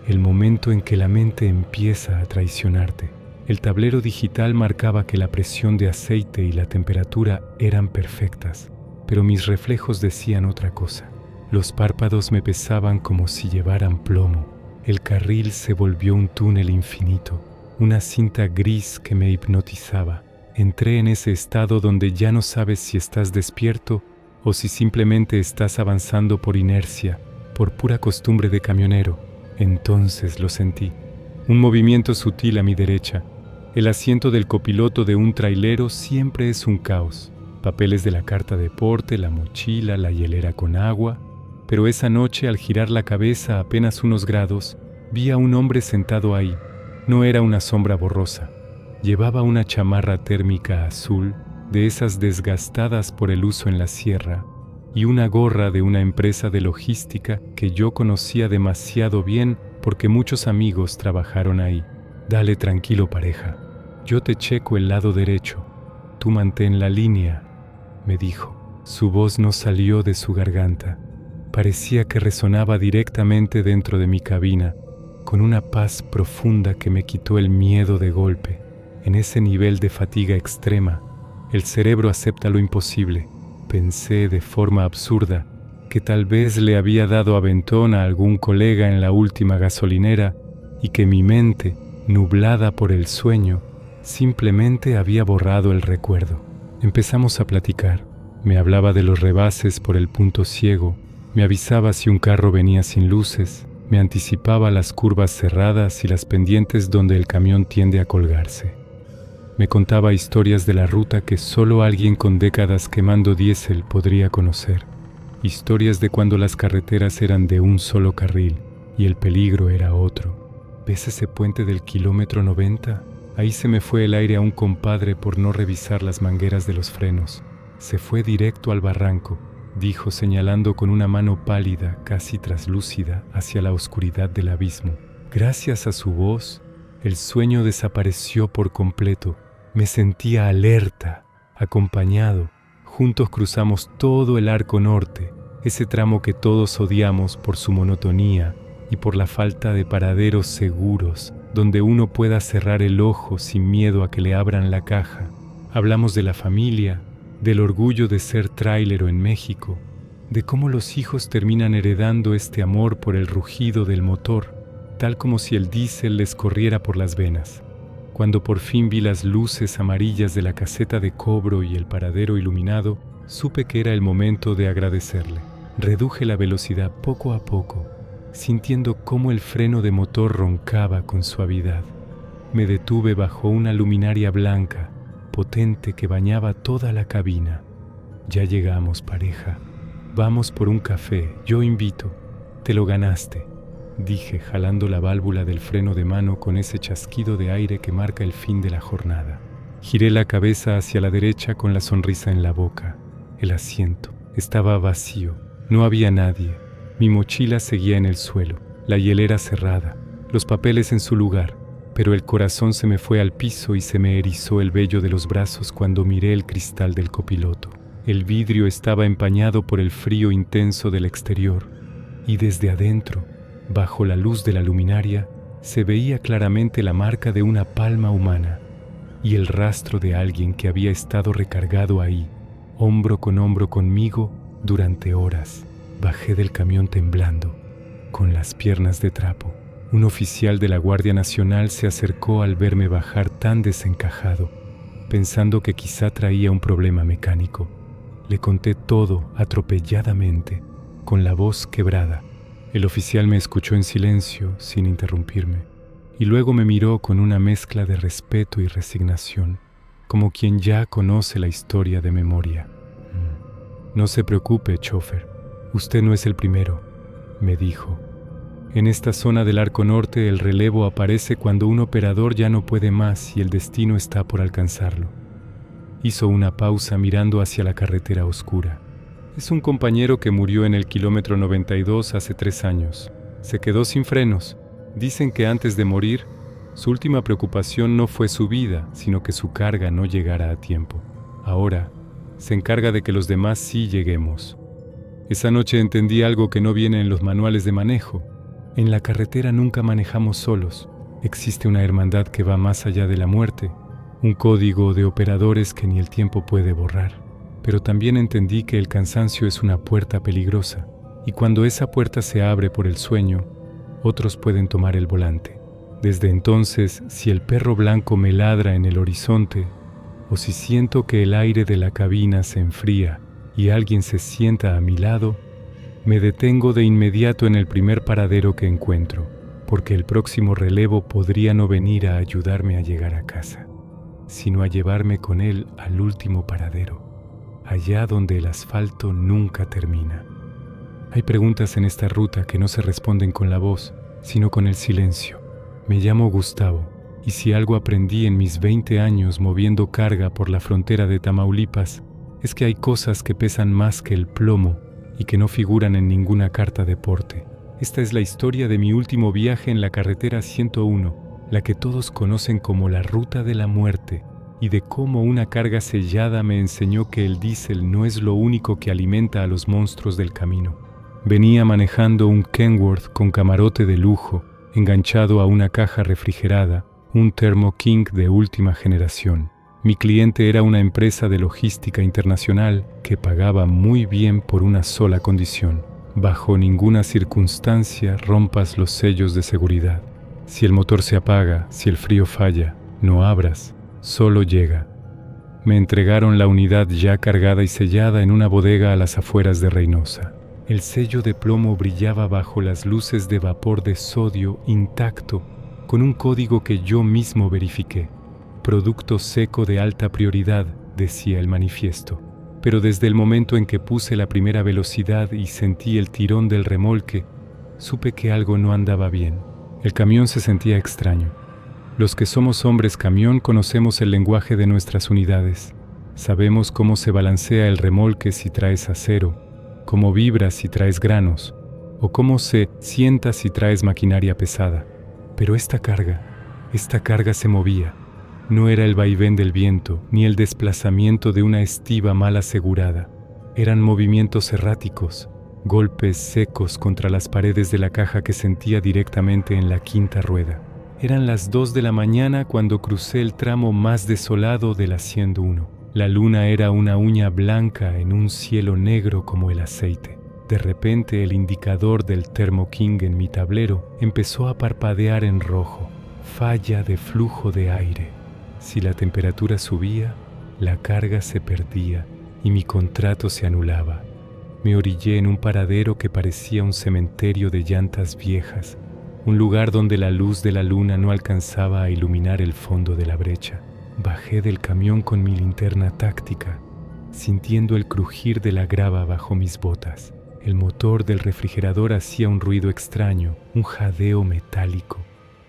El momento en que la mente empieza a traicionarte. El tablero digital marcaba que la presión de aceite y la temperatura eran perfectas, pero mis reflejos decían otra cosa. Los párpados me pesaban como si llevaran plomo. El carril se volvió un túnel infinito, una cinta gris que me hipnotizaba. Entré en ese estado donde ya no sabes si estás despierto o si simplemente estás avanzando por inercia, por pura costumbre de camionero. Entonces lo sentí. Un movimiento sutil a mi derecha. El asiento del copiloto de un trailero siempre es un caos. Papeles de la carta de porte, la mochila, la hielera con agua. Pero esa noche, al girar la cabeza apenas unos grados, Vi a un hombre sentado ahí. No era una sombra borrosa. Llevaba una chamarra térmica azul, de esas desgastadas por el uso en la sierra, y una gorra de una empresa de logística que yo conocía demasiado bien porque muchos amigos trabajaron ahí. Dale tranquilo, pareja. Yo te checo el lado derecho. Tú mantén la línea, me dijo. Su voz no salió de su garganta. Parecía que resonaba directamente dentro de mi cabina, con una paz profunda que me quitó el miedo de golpe. En ese nivel de fatiga extrema, el cerebro acepta lo imposible. Pensé de forma absurda que tal vez le había dado aventón a algún colega en la última gasolinera y que mi mente, nublada por el sueño, simplemente había borrado el recuerdo. Empezamos a platicar. Me hablaba de los rebases por el punto ciego, me avisaba si un carro venía sin luces, me anticipaba las curvas cerradas y las pendientes donde el camión tiende a colgarse. Me contaba historias de la ruta que solo alguien con décadas quemando diésel podría conocer. Historias de cuando las carreteras eran de un solo carril y el peligro era otro. ¿Ves ese puente del kilómetro 90? Ahí se me fue el aire a un compadre por no revisar las mangueras de los frenos. Se fue directo al barranco, dijo señalando con una mano pálida, casi traslúcida, hacia la oscuridad del abismo. Gracias a su voz, el sueño desapareció por completo. Me sentía alerta, acompañado. Juntos cruzamos todo el arco norte, ese tramo que todos odiamos por su monotonía y por la falta de paraderos seguros, donde uno pueda cerrar el ojo sin miedo a que le abran la caja. Hablamos de la familia, del orgullo de ser tráilero en México, de cómo los hijos terminan heredando este amor por el rugido del motor, tal como si el diésel les corriera por las venas. Cuando por fin vi las luces amarillas de la caseta de cobro y el paradero iluminado, supe que era el momento de agradecerle. Reduje la velocidad poco a poco, sintiendo cómo el freno de motor roncaba con suavidad. Me detuve bajo una luminaria blanca, potente que bañaba toda la cabina. Ya llegamos, pareja. Vamos por un café, yo invito. Te lo ganaste, dije, jalando la válvula del freno de mano con ese chasquido de aire que marca el fin de la jornada. Giré la cabeza hacia la derecha con la sonrisa en la boca. El asiento estaba vacío, no había nadie. Mi mochila seguía en el suelo, la hielera cerrada, los papeles en su lugar. Pero el corazón se me fue al piso y se me erizó el vello de los brazos cuando miré el cristal del copiloto. El vidrio estaba empañado por el frío intenso del exterior y desde adentro, bajo la luz de la luminaria, se veía claramente la marca de una palma humana y el rastro de alguien que había estado recargado ahí, hombro con hombro conmigo durante horas. Bajé del camión temblando, con las piernas de trapo. Un oficial de la Guardia Nacional se acercó al verme bajar tan desencajado, pensando que quizá traía un problema mecánico. Le conté todo atropelladamente, con la voz quebrada. El oficial me escuchó en silencio, sin interrumpirme, y luego me miró con una mezcla de respeto y resignación, como quien ya conoce la historia de memoria. No se preocupe, chofer, usted no es el primero, me dijo. En esta zona del arco norte el relevo aparece cuando un operador ya no puede más y el destino está por alcanzarlo. Hizo una pausa mirando hacia la carretera oscura. Es un compañero que murió en el kilómetro 92 hace 3 años. Se quedó sin frenos. Dicen que antes de morir, su última preocupación no fue su vida, sino que su carga no llegara a tiempo. Ahora, se encarga de que los demás sí lleguemos. Esa noche entendí algo que no viene en los manuales de manejo. En la carretera nunca manejamos solos. Existe una hermandad que va más allá de la muerte, un código de operadores que ni el tiempo puede borrar. Pero también entendí que el cansancio es una puerta peligrosa, y cuando esa puerta se abre por el sueño, otros pueden tomar el volante. Desde entonces, si el perro blanco me ladra en el horizonte, o si siento que el aire de la cabina se enfría y alguien se sienta a mi lado, me detengo de inmediato en el primer paradero que encuentro, porque el próximo relevo podría no venir a ayudarme a llegar a casa, sino a llevarme con él al último paradero, allá donde el asfalto nunca termina. Hay preguntas en esta ruta que no se responden con la voz, sino con el silencio. Me llamo Gustavo, y si algo aprendí en mis 20 años moviendo carga por la frontera de Tamaulipas, es que hay cosas que pesan más que el plomo y que no figuran en ninguna carta de porte. Esta es la historia de mi último viaje en la carretera 101, la que todos conocen como la Ruta de la Muerte, y de cómo una carga sellada me enseñó que el diésel no es lo único que alimenta a los monstruos del camino. Venía manejando un Kenworth con camarote de lujo, enganchado a una caja refrigerada, un Thermo King de última generación. Mi cliente era una empresa de logística internacional que pagaba muy bien por una sola condición: bajo ninguna circunstancia rompas los sellos de seguridad. Si el motor se apaga, si el frío falla, no abras, solo llega. Me entregaron la unidad ya cargada y sellada en una bodega a las afueras de Reynosa. El sello de plomo brillaba bajo las luces de vapor de sodio intacto, con un código que yo mismo verifiqué. Producto seco de alta prioridad, decía el manifiesto. Pero desde el momento en que puse la primera velocidad y sentí el tirón del remolque, supe que algo no andaba bien. El camión se sentía extraño. Los que somos hombres camión conocemos el lenguaje de nuestras unidades. Sabemos cómo se balancea el remolque si traes acero, cómo vibra si traes granos, o cómo se sienta si traes maquinaria pesada. Pero esta carga se movía. No era el vaivén del viento, ni el desplazamiento de una estiba mal asegurada. Eran movimientos erráticos, golpes secos contra las paredes de la caja que sentía directamente en la quinta rueda. Eran las 2 de la mañana cuando crucé el tramo más desolado de la 101. La luna era una uña blanca en un cielo negro como el aceite. De repente el indicador del Thermo King en mi tablero empezó a parpadear en rojo. Falla de flujo de aire. Si la temperatura subía, la carga se perdía y mi contrato se anulaba. Me orillé en un paradero que parecía un cementerio de llantas viejas, un lugar donde la luz de la luna no alcanzaba a iluminar el fondo de la brecha. Bajé del camión con mi linterna táctica, sintiendo el crujir de la grava bajo mis botas. El motor del refrigerador hacía un ruido extraño, un jadeo metálico.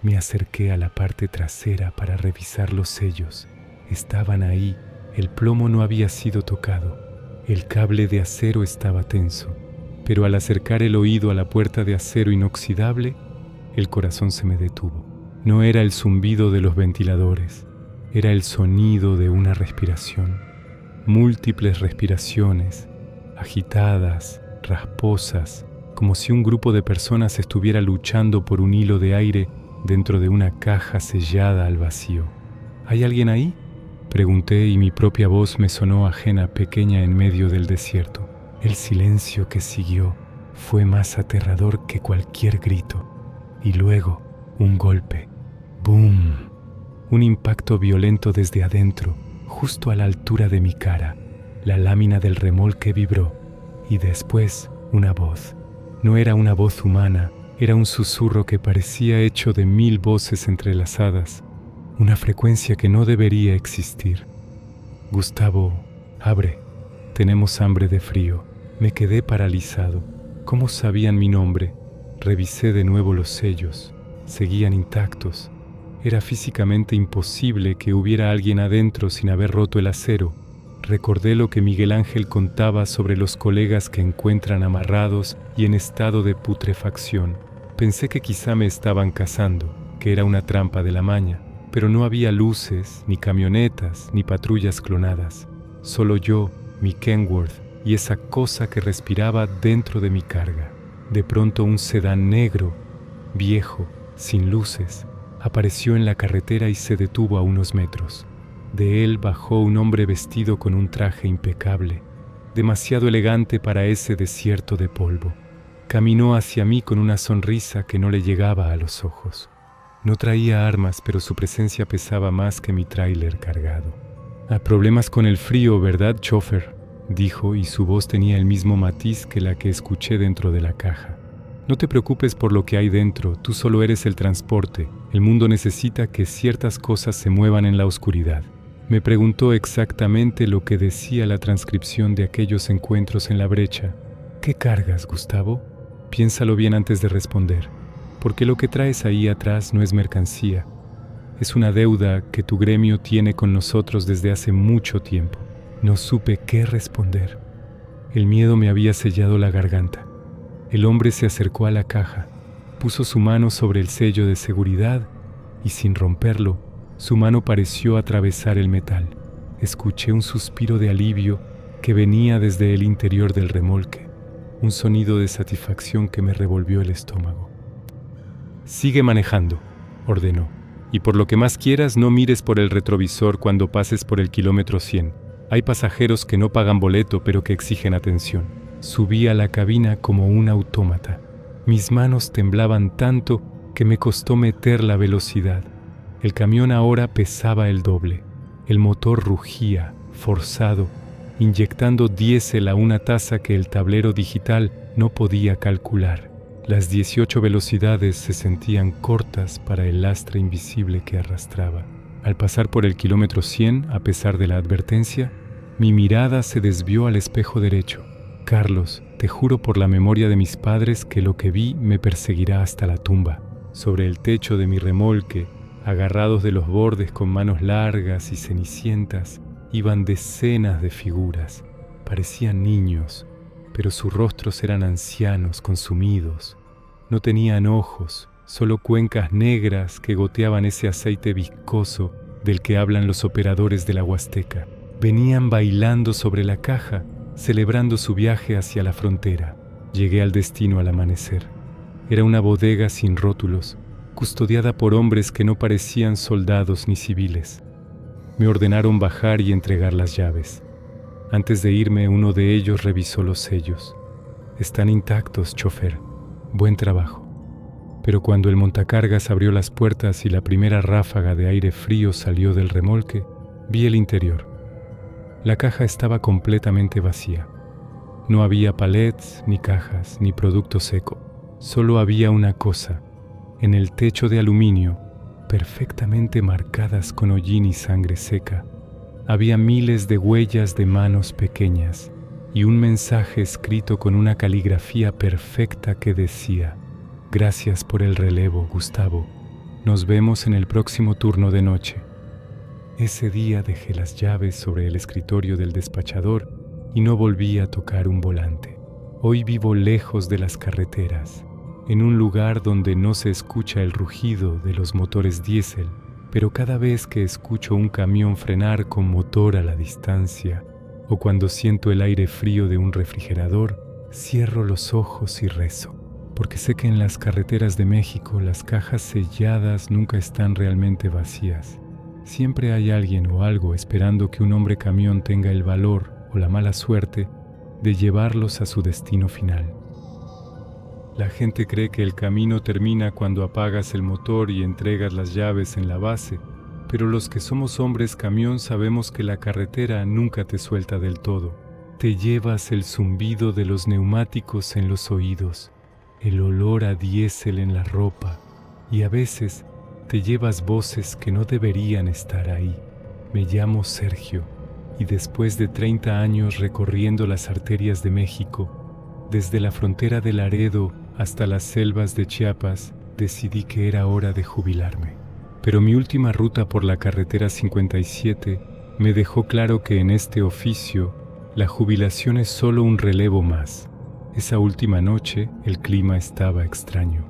Me acerqué a la parte trasera para revisar los sellos. Estaban ahí, el plomo no había sido tocado. El cable de acero estaba tenso, pero al acercar el oído a la puerta de acero inoxidable, el corazón se me detuvo. No era el zumbido de los ventiladores, era el sonido de una respiración. Múltiples respiraciones, agitadas, rasposas, como si un grupo de personas estuviera luchando por un hilo de aire dentro de una caja sellada al vacío. ¿Hay alguien ahí?, pregunté y mi propia voz me sonó ajena, pequeña en medio del desierto. El silencio que siguió fue más aterrador que cualquier grito. Y luego, un golpe. ¡Boom! Un impacto violento desde adentro, justo a la altura de mi cara. La lámina del remolque vibró. Y después, una voz. No era una voz humana, era un susurro que parecía hecho de 1000 voces entrelazadas. Una frecuencia que no debería existir. Gustavo, abre. Tenemos hambre de frío. Me quedé paralizado. ¿Cómo sabían mi nombre? Revisé de nuevo los sellos. Seguían intactos. Era físicamente imposible que hubiera alguien adentro sin haber roto el acero. Recordé lo que Miguel Ángel contaba sobre los colegas que encuentran amarrados y en estado de putrefacción. Pensé que quizá me estaban cazando, que era una trampa de la maña. Pero no había luces, ni camionetas, ni patrullas clonadas. Solo yo, mi Kenworth y esa cosa que respiraba dentro de mi carga. De pronto un sedán negro, viejo, sin luces, apareció en la carretera y se detuvo a unos metros. De él bajó un hombre vestido con un traje impecable, demasiado elegante para ese desierto de polvo. Caminó hacia mí con una sonrisa que no le llegaba a los ojos. No traía armas, pero su presencia pesaba más que mi tráiler cargado. Problemas con el frío, ¿verdad, chofer?, dijo, y su voz tenía el mismo matiz que la que escuché dentro de la caja. No te preocupes por lo que hay dentro, tú solo eres el transporte. El mundo necesita que ciertas cosas se muevan en la oscuridad. Me preguntó exactamente lo que decía la transcripción de aquellos encuentros en la brecha. ¿Qué cargas, Gustavo? Piénsalo bien antes de responder. porque lo que traes ahí atrás no es mercancía. Es una deuda que tu gremio tiene con nosotros desde hace mucho tiempo. No supe qué responder. El miedo me había sellado la garganta. El hombre se acercó a la caja, puso su mano sobre el sello de seguridad y sin romperlo, su mano pareció atravesar el metal. Escuché un suspiro de alivio que venía desde el interior del remolque, un sonido de satisfacción que me revolvió el estómago. «Sigue manejando», ordenó, «y por lo que más quieras no mires por el retrovisor cuando pases por el kilómetro 100. Hay pasajeros que no pagan boleto pero que exigen atención». Subí a la cabina como un autómata. Mis manos temblaban tanto que me costó meter la velocidad. El camión ahora pesaba el doble. El motor rugía, forzado, inyectando diésel a una tasa que el tablero digital no podía calcular. Las 18 velocidades se sentían cortas para el lastre invisible que arrastraba. Al pasar por el kilómetro 100, a pesar de la advertencia, mi mirada se desvió al espejo derecho. Carlos, te juro por la memoria de mis padres que lo que vi me perseguirá hasta la tumba. Sobre el techo de mi remolque, agarrados de los bordes con manos largas y cenicientas, iban decenas de figuras. Parecían niños, pero sus rostros eran ancianos, consumidos. No tenían ojos, solo cuencas negras que goteaban ese aceite viscoso del que hablan los operadores de la Huasteca. Venían bailando sobre la caja, celebrando su viaje hacia la frontera. Llegué al destino al amanecer. Era una bodega sin rótulos, custodiada por hombres que no parecían soldados ni civiles. Me ordenaron bajar y entregar las llaves. Antes de irme, uno de ellos revisó los sellos. «Están intactos, chofer. Buen trabajo». Pero cuando el montacargas abrió las puertas y la primera ráfaga de aire frío salió del remolque, vi el interior. La caja estaba completamente vacía. No había palets, ni cajas, ni producto seco. Solo había una cosa. En el techo de aluminio, perfectamente marcadas con hollín y sangre seca, había miles de huellas de manos pequeñas y un mensaje escrito con una caligrafía perfecta que decía: «Gracias por el relevo, Gustavo. Nos vemos en el próximo turno de noche». Ese día dejé las llaves sobre el escritorio del despachador y no volví a tocar un volante. Hoy vivo lejos de las carreteras, en un lugar donde no se escucha el rugido de los motores diésel, pero cada vez que escucho un camión frenar con motor a la distancia, o cuando siento el aire frío de un refrigerador, cierro los ojos y rezo, porque sé que en las carreteras de México las cajas selladas nunca están realmente vacías. Siempre hay alguien o algo esperando que un hombre camión tenga el valor o la mala suerte de llevarlos a su destino final. La gente cree que el camino termina cuando apagas el motor y entregas las llaves en la base, pero los que somos hombres camión sabemos que la carretera nunca te suelta del todo. Te llevas el zumbido de los neumáticos en los oídos, el olor a diésel en la ropa y a veces te llevas voces que no deberían estar ahí. Me llamo Sergio y después de 30 años recorriendo las arterias de México, desde la frontera de Laredo hasta las selvas de Chiapas, decidí que era hora de jubilarme. Pero mi última ruta por la carretera 57 me dejó claro que en este oficio la jubilación es solo un relevo más. Esa última noche el clima estaba extraño.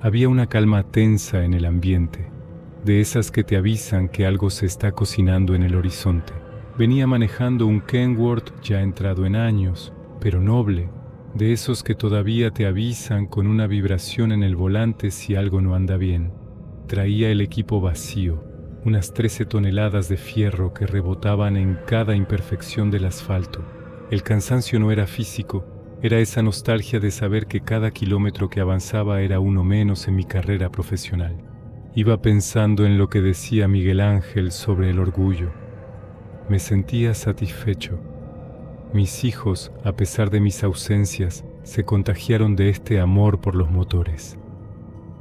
Había una calma tensa en el ambiente, de esas que te avisan que algo se está cocinando en el horizonte. Venía manejando un Kenworth ya entrado en años, pero noble, de esos que todavía te avisan con una vibración en el volante si algo no anda bien. Traía el equipo vacío, unas 13 toneladas de fierro que rebotaban en cada imperfección del asfalto. El cansancio no era físico, era esa nostalgia de saber que cada kilómetro que avanzaba era uno menos en mi carrera profesional. Iba pensando en lo que decía Miguel Ángel sobre el orgullo. Me sentía satisfecho. Mis hijos, a pesar de mis ausencias, se contagiaron de este amor por los motores.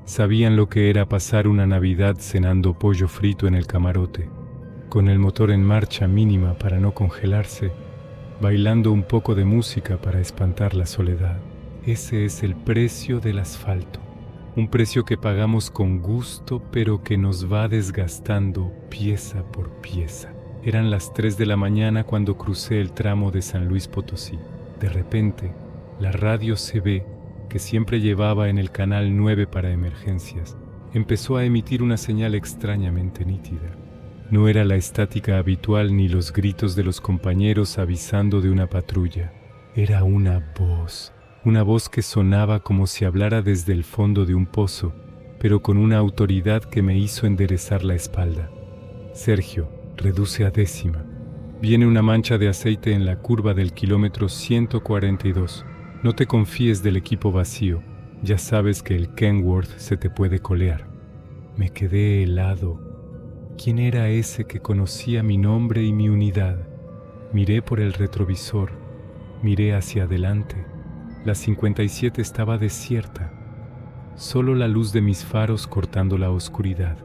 Sabían lo que era pasar una Navidad cenando pollo frito en el camarote, con el motor en marcha mínima para no congelarse, bailando un poco de música para espantar la soledad. Ese es el precio del asfalto. un precio que pagamos con gusto, pero que nos va desgastando pieza por pieza. Eran las 3 de la mañana cuando crucé el tramo de San Luis Potosí. De repente, la radio CB, que siempre llevaba en el canal 9 para emergencias, empezó a emitir una señal extrañamente nítida. No era la estática habitual ni los gritos de los compañeros avisando de una patrulla. Era una voz que sonaba como si hablara desde el fondo de un pozo, pero con una autoridad que me hizo enderezar la espalda. Sergio, reduce a décima. Viene una mancha de aceite en la curva del kilómetro 142. No te confíes del equipo vacío. Ya sabes que el Kenworth se te puede colear. Me quedé helado. ¿Quién era ese que conocía mi nombre y mi unidad? Miré por el retrovisor. Miré hacia adelante. La 57 estaba desierta. Solo la luz de mis faros cortando la oscuridad.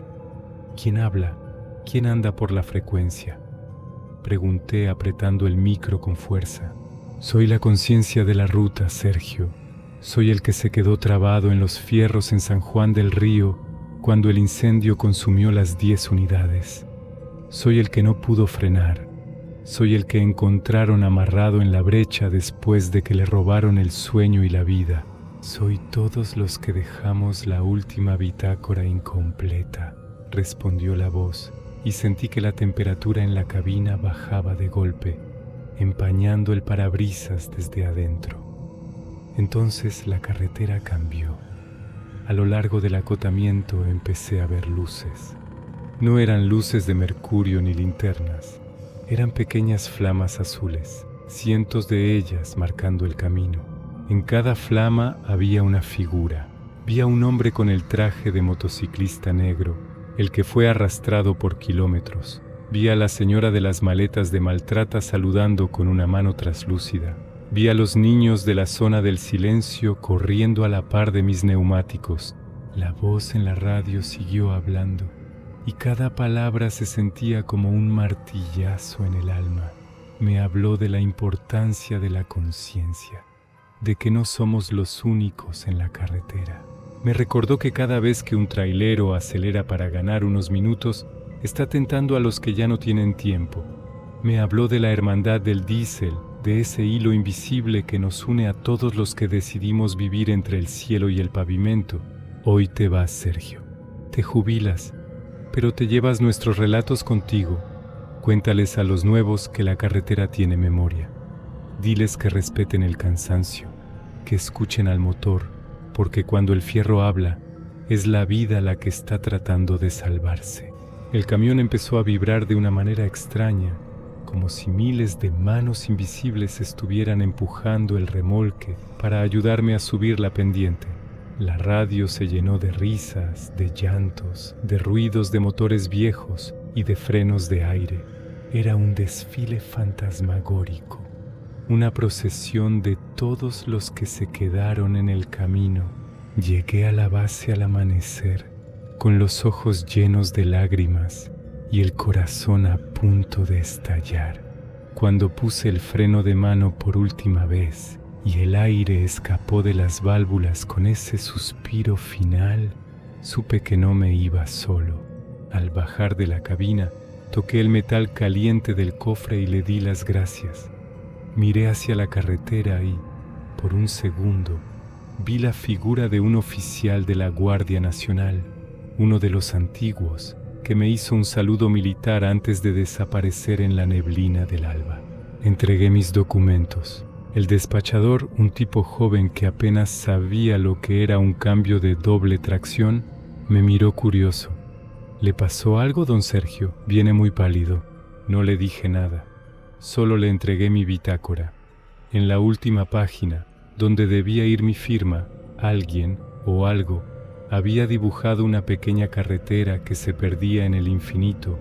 ¿Quién habla? ¿Quién anda por la frecuencia? Pregunté apretando el micro con fuerza. Soy la conciencia de la ruta, Sergio. Soy el que se quedó trabado en los fierros en San Juan del Río cuando el incendio consumió las 10 unidades. Soy el que no pudo frenar. Soy el que encontraron amarrado en la brecha después de que le robaron el sueño y la vida. Soy todos los que dejamos la última bitácora incompleta, respondió la voz, y sentí que la temperatura en la cabina bajaba de golpe, empañando el parabrisas desde adentro. Entonces la carretera cambió. A lo largo del acotamiento empecé a ver luces. No eran luces de mercurio ni linternas. Eran pequeñas flamas azules, cientos de ellas marcando el camino. En cada flama había una figura. Vi a un hombre con el traje de motociclista negro, el que fue arrastrado por kilómetros. Vi a la señora de las maletas de maltrata saludando con una mano traslúcida. Vi a los niños de la zona del silencio corriendo a la par de mis neumáticos. La voz en la radio siguió hablando, y cada palabra se sentía como un martillazo en el alma. Me habló de la importancia de la conciencia, de que no somos los únicos en la carretera. Me recordó que cada vez que un trailero acelera para ganar unos minutos, está tentando a los que ya no tienen tiempo. Me habló de la hermandad del diésel, de ese hilo invisible que nos une a todos los que decidimos vivir entre el cielo y el pavimento. Hoy te vas, Sergio. Te jubilas, pero te llevas nuestros relatos contigo. Cuéntales a los nuevos que la carretera tiene memoria. Diles que respeten el cansancio, que escuchen al motor, porque cuando el fierro habla, es la vida la que está tratando de salvarse. El camión empezó a vibrar de una manera extraña, como si miles de manos invisibles estuvieran empujando el remolque para ayudarme a subir la pendiente. La radio se llenó de risas, de llantos, de ruidos de motores viejos y de frenos de aire. Era un desfile fantasmagórico, una procesión de todos los que se quedaron en el camino. Llegué a la base al amanecer, con los ojos llenos de lágrimas y el corazón a punto de estallar. Cuando puse el freno de mano por última vez y el aire escapó de las válvulas con ese suspiro final, supe que no me iba solo. Al bajar de la cabina, toqué el metal caliente del cofre y le di las gracias. Miré hacia la carretera y, por un segundo, vi la figura de un oficial de la Guardia Nacional, uno de los antiguos, que me hizo un saludo militar antes de desaparecer en la neblina del alba. Entregué mis documentos. El despachador, un tipo joven que apenas sabía lo que era un cambio de doble tracción, me miró curioso. ¿Le pasó algo, don Sergio? Viene muy pálido. No le dije nada. Solo le entregué mi bitácora. En la última página, donde debía ir mi firma, alguien o algo había dibujado una pequeña carretera que se perdía en el infinito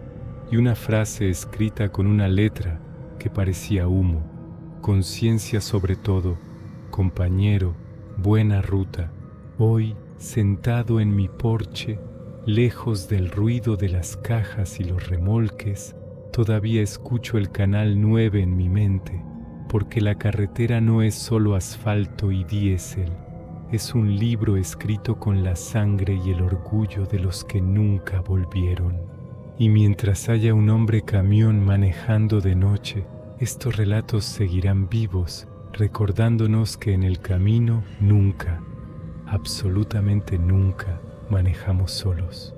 y una frase escrita con una letra que parecía humo. Conciencia sobre todo, compañero, buena ruta. Hoy, sentado en mi porche, lejos del ruido de las cajas y los remolques, todavía escucho el canal 9 en mi mente, porque la carretera no es solo asfalto y diésel, es un libro escrito con la sangre y el orgullo de los que nunca volvieron. Y mientras haya un hombre camión manejando de noche, estos relatos seguirán vivos, recordándonos que en el camino nunca, absolutamente nunca, manejamos solos.